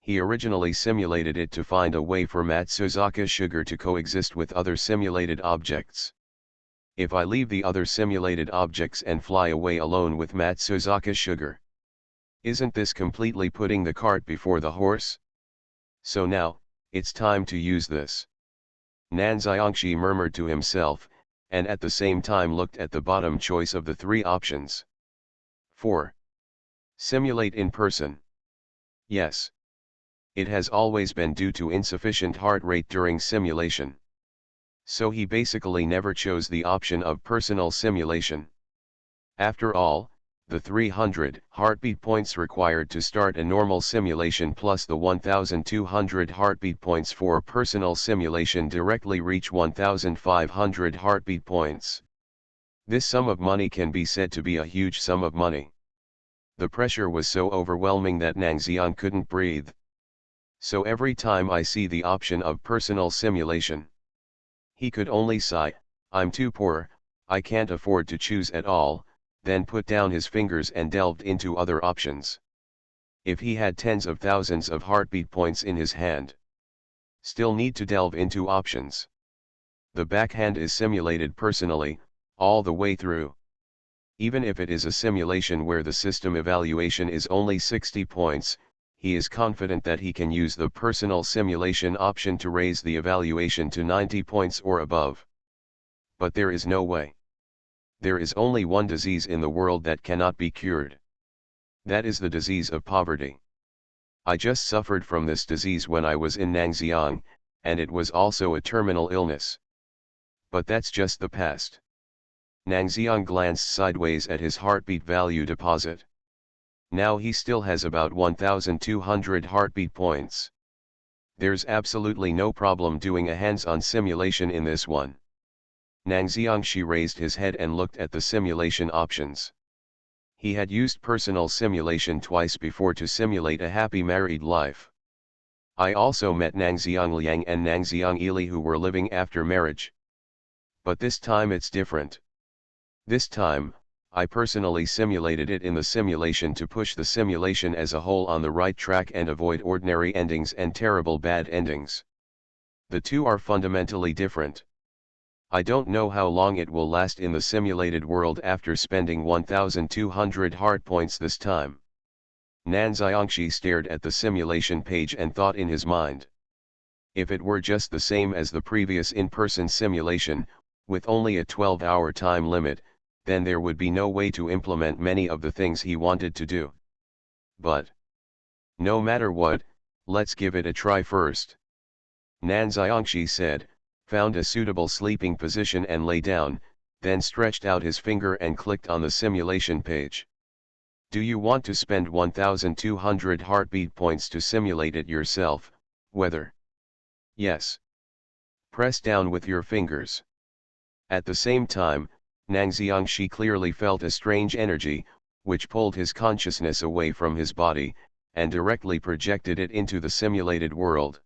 He originally simulated it to find a way for Matsuzaka Sugar to coexist with other simulated objects. If I leave the other simulated objects and fly away alone with Matsuzaka Sugar, Isn't this completely putting the cart before the horse? So now, it's time to use this. Nan Xiangxi murmured to himself, and at the same time looked at the bottom choice of the three options. 4. Simulate in person. Yes. It has always been due to insufficient heart rate during simulation. So he basically never chose the option of personal simulation. After all, the 300 heartbeat points required to start a normal simulation plus the 1200 heartbeat points for personal simulation directly reach 1500 heartbeat points. This sum of money can be said to be a huge sum of money. The pressure was so overwhelming that Nang Xiang couldn't breathe. So every time I see the option of personal simulation, he could only sigh, "I'm too poor, I can't afford to choose at all," then put down his fingers and delved into other options. If he had tens of thousands of heartbeat points in his hand, still need to delve into options. The backhand is simulated personally, all the way through. Even if it is a simulation where the system evaluation is only 60 points, he is confident that he can use the personal simulation option to raise the evaluation to 90 points or above. But there is no way. There is only one disease in the world that cannot be cured. That is the disease of poverty. I just suffered from this disease when I was in Nangxiang, and it was also a terminal illness. But that's just the past. Nangxiang glanced sideways at his heartbeat value deposit. Now he still has about 1200 heartbeat points. There's absolutely no problem doing a hands-on simulation in this one. Nang Xiangxi raised his head and looked at the simulation options. He had used personal simulation twice before to simulate a happy married life. I also met Nang Xiangliang and Nang Xiangili who were living after marriage. But this time it's different. This time, I personally simulated it in the simulation to push the simulation as a whole on the right track and avoid ordinary endings and terrible bad endings. The two are fundamentally different. I don't know how long it will last in the simulated world after spending 1200 heart points this time. Nan Xiangxi stared at the simulation page and thought in his mind. If it were just the same as the previous in-person simulation, with only a 12-hour time limit, then there would be no way to implement many of the things he wanted to do. But no matter what, let's give it a try first. Nan Xiangxi said, found a suitable sleeping position and lay down, then stretched out his finger and clicked on the simulation page. Do you want to spend 1200 heartbeat points to simulate it yourself, whether? Yes. Press down with your fingers. At the same time, Nang Xiangxi clearly felt a strange energy, which pulled his consciousness away from his body, and directly projected it into the simulated world.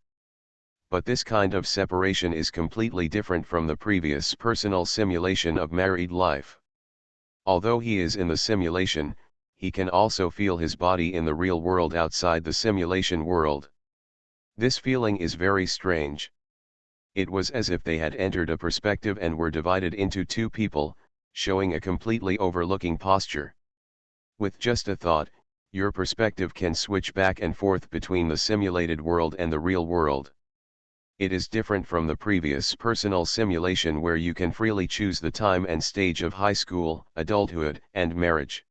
But this kind of separation is completely different from the previous personal simulation of married life. Although he is in the simulation, he can also feel his body in the real world outside the simulation world. This feeling is very strange. It was as if they had entered a perspective and were divided into two people, showing a completely overlooking posture. With just a thought, your perspective can switch back and forth between the simulated world and the real world. It is different from the previous personal simulation where you can freely choose the time and stage of high school, adulthood, and marriage.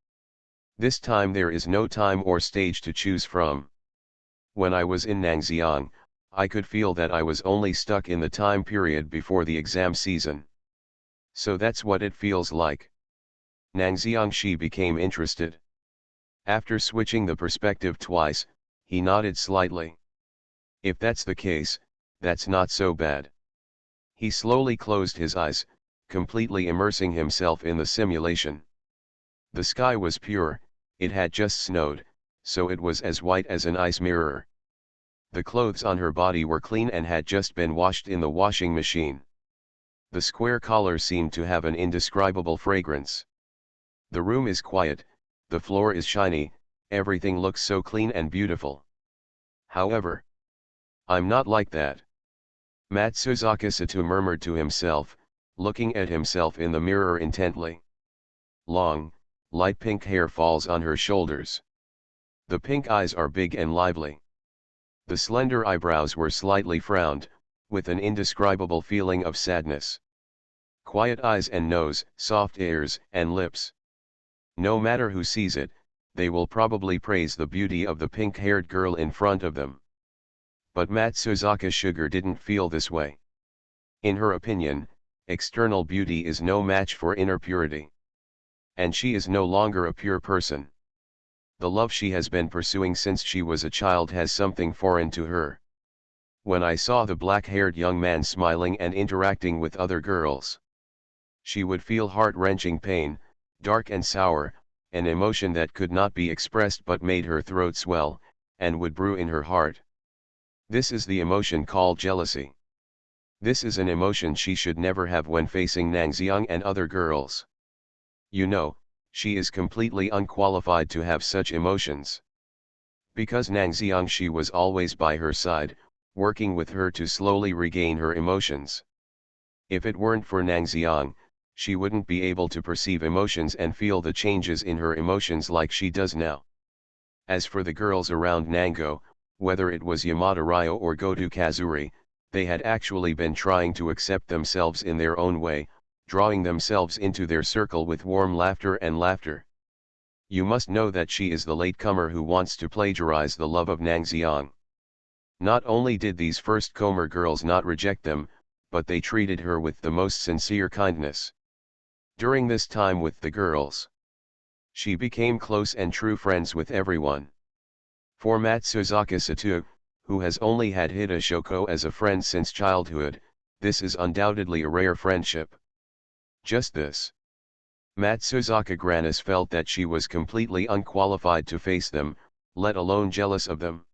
This time there is no time or stage to choose from. When I was in Nangxiang, I could feel that I was only stuck in the time period before the exam season. So that's what it feels like. Nang Xiangxi became interested. After switching the perspective twice, he nodded slightly. If that's the case, that's not so bad. He slowly closed his eyes, completely immersing himself in the simulation. The sky was pure, it had just snowed, so it was as white as an ice mirror. The clothes on her body were clean and had just been washed in the washing machine. The square collar seemed to have an indescribable fragrance. The room is quiet, the floor is shiny, everything looks so clean and beautiful. However, I'm not like that. Matsuzaka Sato murmured to himself, looking at himself in the mirror intently. Long, light pink hair falls on her shoulders. The pink eyes are big and lively. The slender eyebrows were slightly frowned, with an indescribable feeling of sadness. Quiet eyes and nose, soft ears and lips. No matter who sees it, they will probably praise the beauty of the pink-haired girl in front of them. But Matsuzaka Sugar didn't feel this way. In her opinion, external beauty is no match for inner purity. And she is no longer a pure person. The love she has been pursuing since she was a child has something foreign to her. When I saw the black-haired young man smiling and interacting with other girls, she would feel heart-wrenching pain, dark and sour, an emotion that could not be expressed but made her throat swell, and would brew in her heart. This is the emotion called jealousy. This is an emotion she should never have when facing Nangxiang and other girls. You know, she is completely unqualified to have such emotions. Because Nangxiang she was always by her side, working with her to slowly regain her emotions. If it weren't for Nangxiang, she wouldn't be able to perceive emotions and feel the changes in her emotions like she does now. As for the girls around Nango, whether it was Yamada Ryo or Goto Kazuri, they had actually been trying to accept themselves in their own way, drawing themselves into their circle with warm laughter and laughter. You must know that she is the latecomer who wants to plagiarize the love of Nangxiang. Not only did these first-comer girls not reject them, but they treated her with the most sincere kindness. During this time with the girls, she became close and true friends with everyone. For Matsuzaka Sato, who has only had Hida Shoko as a friend since childhood, this is undoubtedly a rare friendship. Just this. Matsuzaka Granis felt that she was completely unqualified to face them, let alone jealous of them.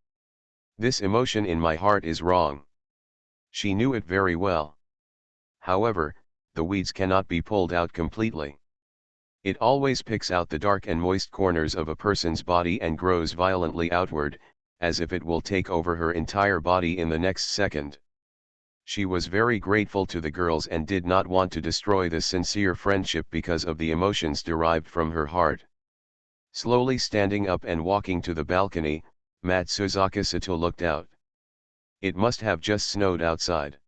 This emotion in my heart is wrong. She knew it very well. However, the weeds cannot be pulled out completely. It always picks out the dark and moist corners of a person's body and grows violently outward, as if it will take over her entire body in the next second. She was very grateful to the girls and did not want to destroy this sincere friendship because of the emotions derived from her heart. Slowly standing up and walking to the balcony, Matsuzaka Sato looked out. It must have just snowed outside.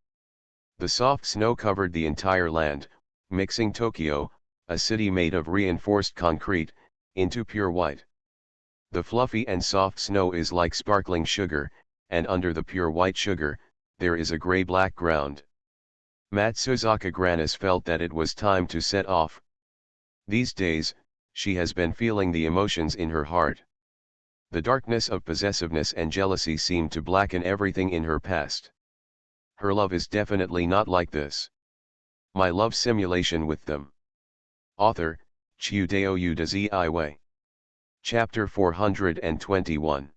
The soft snow covered the entire land, mixing Tokyo, a city made of reinforced concrete, into pure white. The fluffy and soft snow is like sparkling sugar, and under the pure white sugar, there is a gray-black ground. Matsuzaka Granis felt that it was time to set off. These days, she has been feeling the emotions in her heart. The darkness of possessiveness and jealousy seemed to blacken everything in her past. Her love is definitely not like this. My love simulation with them. Author, Chiudeo Udazi. Chapter 421.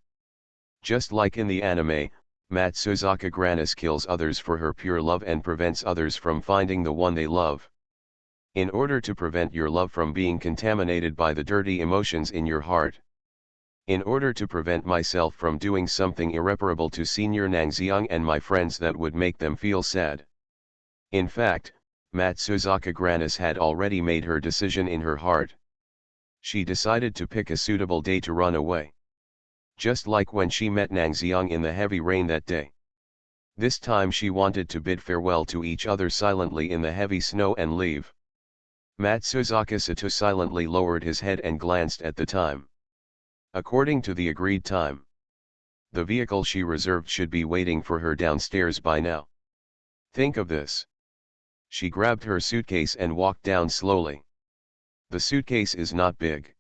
Just like in the anime, Matsuzaka Granis kills others for her pure love and prevents others from finding the one they love. In order to prevent your love from being contaminated by the dirty emotions in your heart. In order to prevent myself from doing something irreparable to Senior Nangxiang and my friends that would make them feel sad. In fact, Matsuzaka Granis had already made her decision in her heart. She decided to pick a suitable day to run away. Just like when she met Nangxiang in the heavy rain that day. This time she wanted to bid farewell to each other silently in the heavy snow and leave. Matsuzaka Sato silently lowered his head and glanced at the time. According to the agreed time, the vehicle she reserved should be waiting for her downstairs by now. Think of this. She grabbed her suitcase and walked down slowly. The suitcase is not big.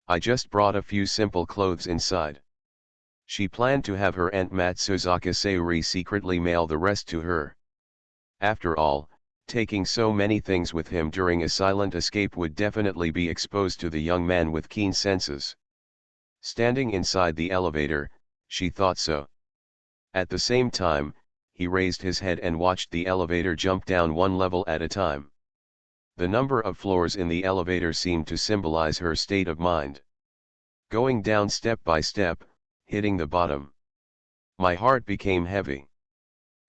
I just brought a few simple clothes inside. She planned to have her aunt Matsuzaka Sayuri secretly mail the rest to her. After all, taking so many things with him during a silent escape would definitely be exposed to the young man with keen senses. Standing inside the elevator, she thought so. At the same time, he raised his head and watched the elevator jump down one level at a time. The number of floors in the elevator seemed to symbolize her state of mind. Going down step by step, hitting the bottom. My heart became heavy.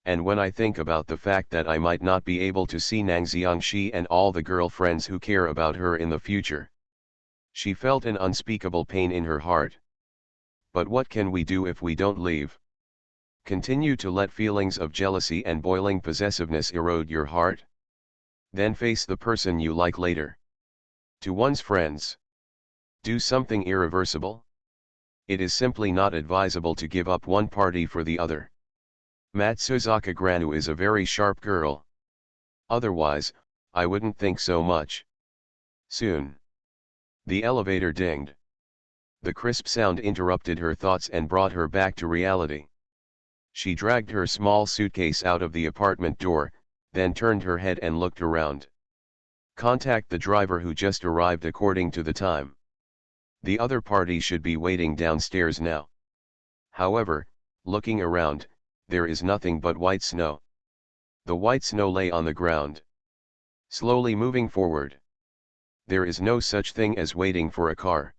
And when I think about the fact that I might not be able to see Nangxiang she and all the girlfriends who care about her in the future. She felt an unspeakable pain in her heart. But what can we do if we don't leave? Continue to let feelings of jealousy and boiling possessiveness erode your heart? Then face the person you like later. To one's friends. Do something irreversible? It is simply not advisable to give up one party for the other. Matsuzaka Granu is a very sharp girl. Otherwise, I wouldn't think so much. Soon. The elevator dinged. The crisp sound interrupted her thoughts and brought her back to reality. She dragged her small suitcase out of the apartment door, then turned her head and looked around. Contact the driver who just arrived according to the time. The other party should be waiting downstairs now. However, looking around, there is nothing but white snow. The white snow lay on the ground. Slowly moving forward. There is no such thing as waiting for a car.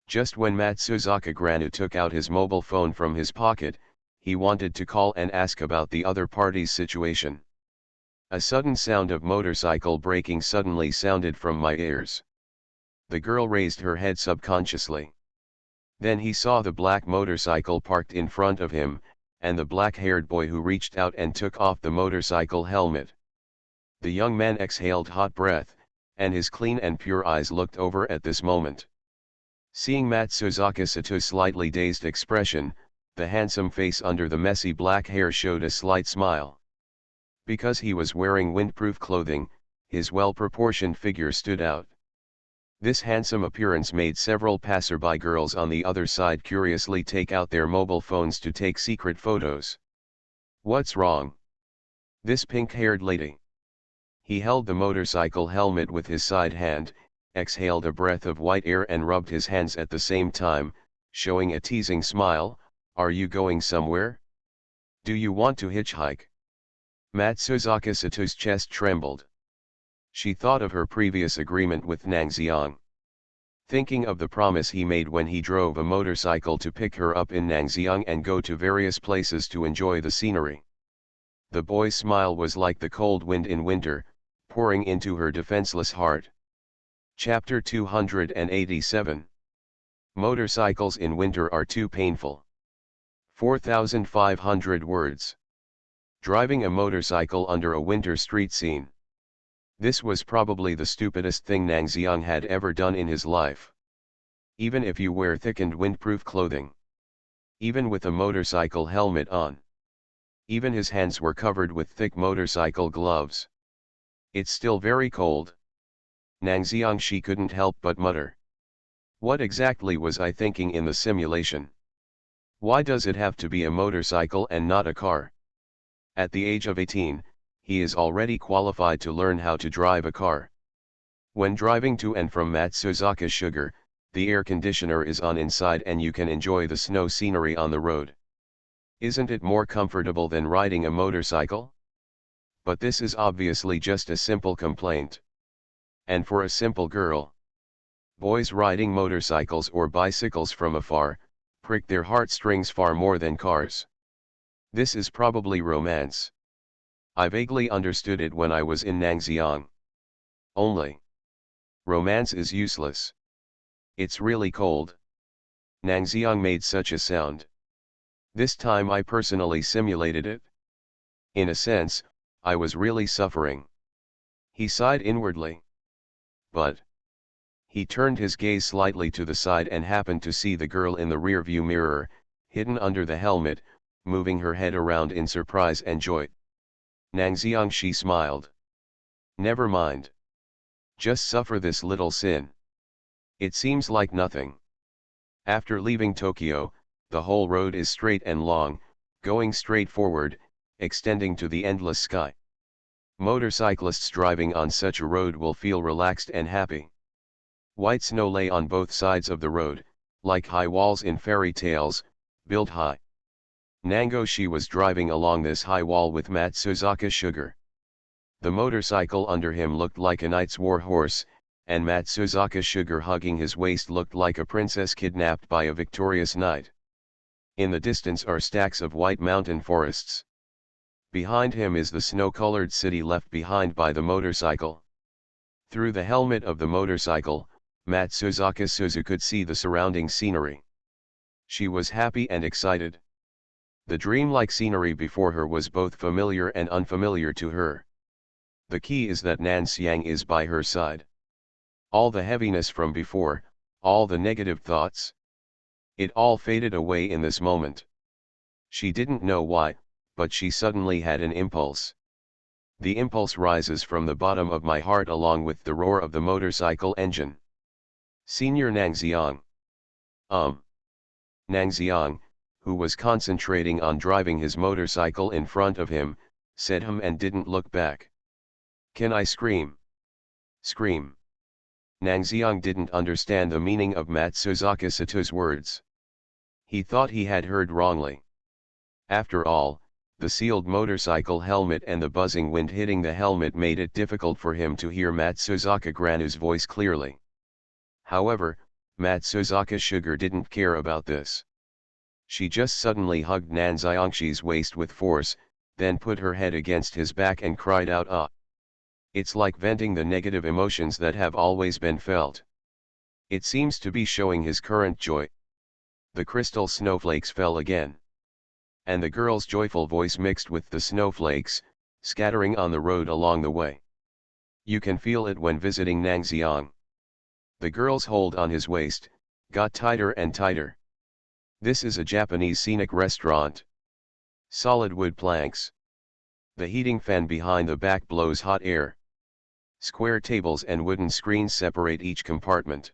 Just when Matsuzaka Granu took out his mobile phone from his pocket, he wanted to call and ask about the other party's situation. A sudden sound of motorcycle braking suddenly sounded from my ears. The girl raised her head subconsciously. Then he saw the black motorcycle parked in front of him, and the black-haired boy who reached out and took off the motorcycle helmet. The young man exhaled hot breath, and his clean and pure eyes looked over at this moment. Seeing Matsuzaka Sato's slightly dazed expression, the handsome face under the messy black hair showed a slight smile. Because he was wearing windproof clothing, his well-proportioned figure stood out. This handsome appearance made several passerby girls on the other side curiously take out their mobile phones to take secret photos. What's wrong? This pink-haired lady. He held the motorcycle helmet with his side hand, exhaled a breath of white air and rubbed his hands at the same time, showing a teasing smile. Are you going somewhere? Do you want to hitchhike? Matsuzaka Sato's chest trembled. She thought of her previous agreement with Nangxiang. Thinking of the promise he made when he drove a motorcycle to pick her up in Nangxiang and go to various places to enjoy the scenery. The boy's smile was like the cold wind in winter, pouring into her defenseless heart. Chapter 287. Motorcycles in winter are too painful. 4,500 words. Driving a motorcycle under a winter street scene. This was probably the stupidest thing Nangxiang had ever done in his life. Even if you wear thickened windproof clothing. Even with a motorcycle helmet on. Even his hands were covered with thick motorcycle gloves. It's still very cold. Nangxiang, she couldn't help but mutter. What exactly was I thinking in the simulation? Why does it have to be a motorcycle and not a car? At the age of 18, he is already qualified to learn how to drive a car. When driving to and from Matsuzaka Sugar, the air conditioner is on inside and you can enjoy the snow scenery on the road. Isn't it more comfortable than riding a motorcycle? But this is obviously just a simple complaint. And for a simple girl. Boys riding motorcycles or bicycles from afar, prick their heartstrings far more than cars. This is probably romance. I vaguely understood it when I was in Nangxiang. Only. Romance is useless. It's really cold. Nangxiang made such a sound. This time I personally simulated it. In a sense, I was really suffering. He sighed inwardly. But. He turned his gaze slightly to the side and happened to see the girl in the rearview mirror, hidden under the helmet, moving her head around in surprise and joy. Nangxiang, she smiled. Never mind. Just suffer this little sin. It seems like nothing. After leaving Tokyo, the whole road is straight and long, going straight forward, extending to the endless sky. Motorcyclists driving on such a road will feel relaxed and happy. White snow lay on both sides of the road, like high walls in fairy tales, built high. Nangoshi was driving along this high wall with Matsuzaka Sugar. The motorcycle under him looked like a knight's war horse, and Matsuzaka Sugar hugging his waist looked like a princess kidnapped by a victorious knight. In the distance are stacks of white mountain forests. Behind him is the snow-colored city left behind by the motorcycle. Through the helmet of the motorcycle, Matsuzaka Suzu could see the surrounding scenery. She was happy and excited. The dreamlike scenery before her was both familiar and unfamiliar to her. The key is that Nan Xiang is by her side. All the heaviness from before, all the negative thoughts, it all faded away in this moment. She didn't know why, but she suddenly had an impulse. The impulse rises from the bottom of my heart along with the roar of the motorcycle engine. Senior Nang Xiang. Nang Xiang, who was concentrating on driving his motorcycle in front of him, said and didn't look back. Can I scream? Scream. Nang Xiang didn't understand the meaning of Matsuzaka Sato's words. He thought he had heard wrongly. After all, the sealed motorcycle helmet and the buzzing wind hitting the helmet made it difficult for him to hear Matsuzaka Granu's voice clearly. However, Matsuzaka Sugar didn't care about this. She just suddenly hugged Nan Xiangshi's waist with force, then put her head against his back and cried out, "Ah!" It's like venting the negative emotions that have always been felt. It seems to be showing his current joy. The crystal snowflakes fell again. And the girl's joyful voice mixed with the snowflakes, scattering on the road along the way. You can feel it when visiting Nang Xiang. The girl's hold on his waist got tighter and tighter. This is a Japanese scenic restaurant. Solid wood planks. The heating fan behind the back blows hot air. Square tables and wooden screens separate each compartment.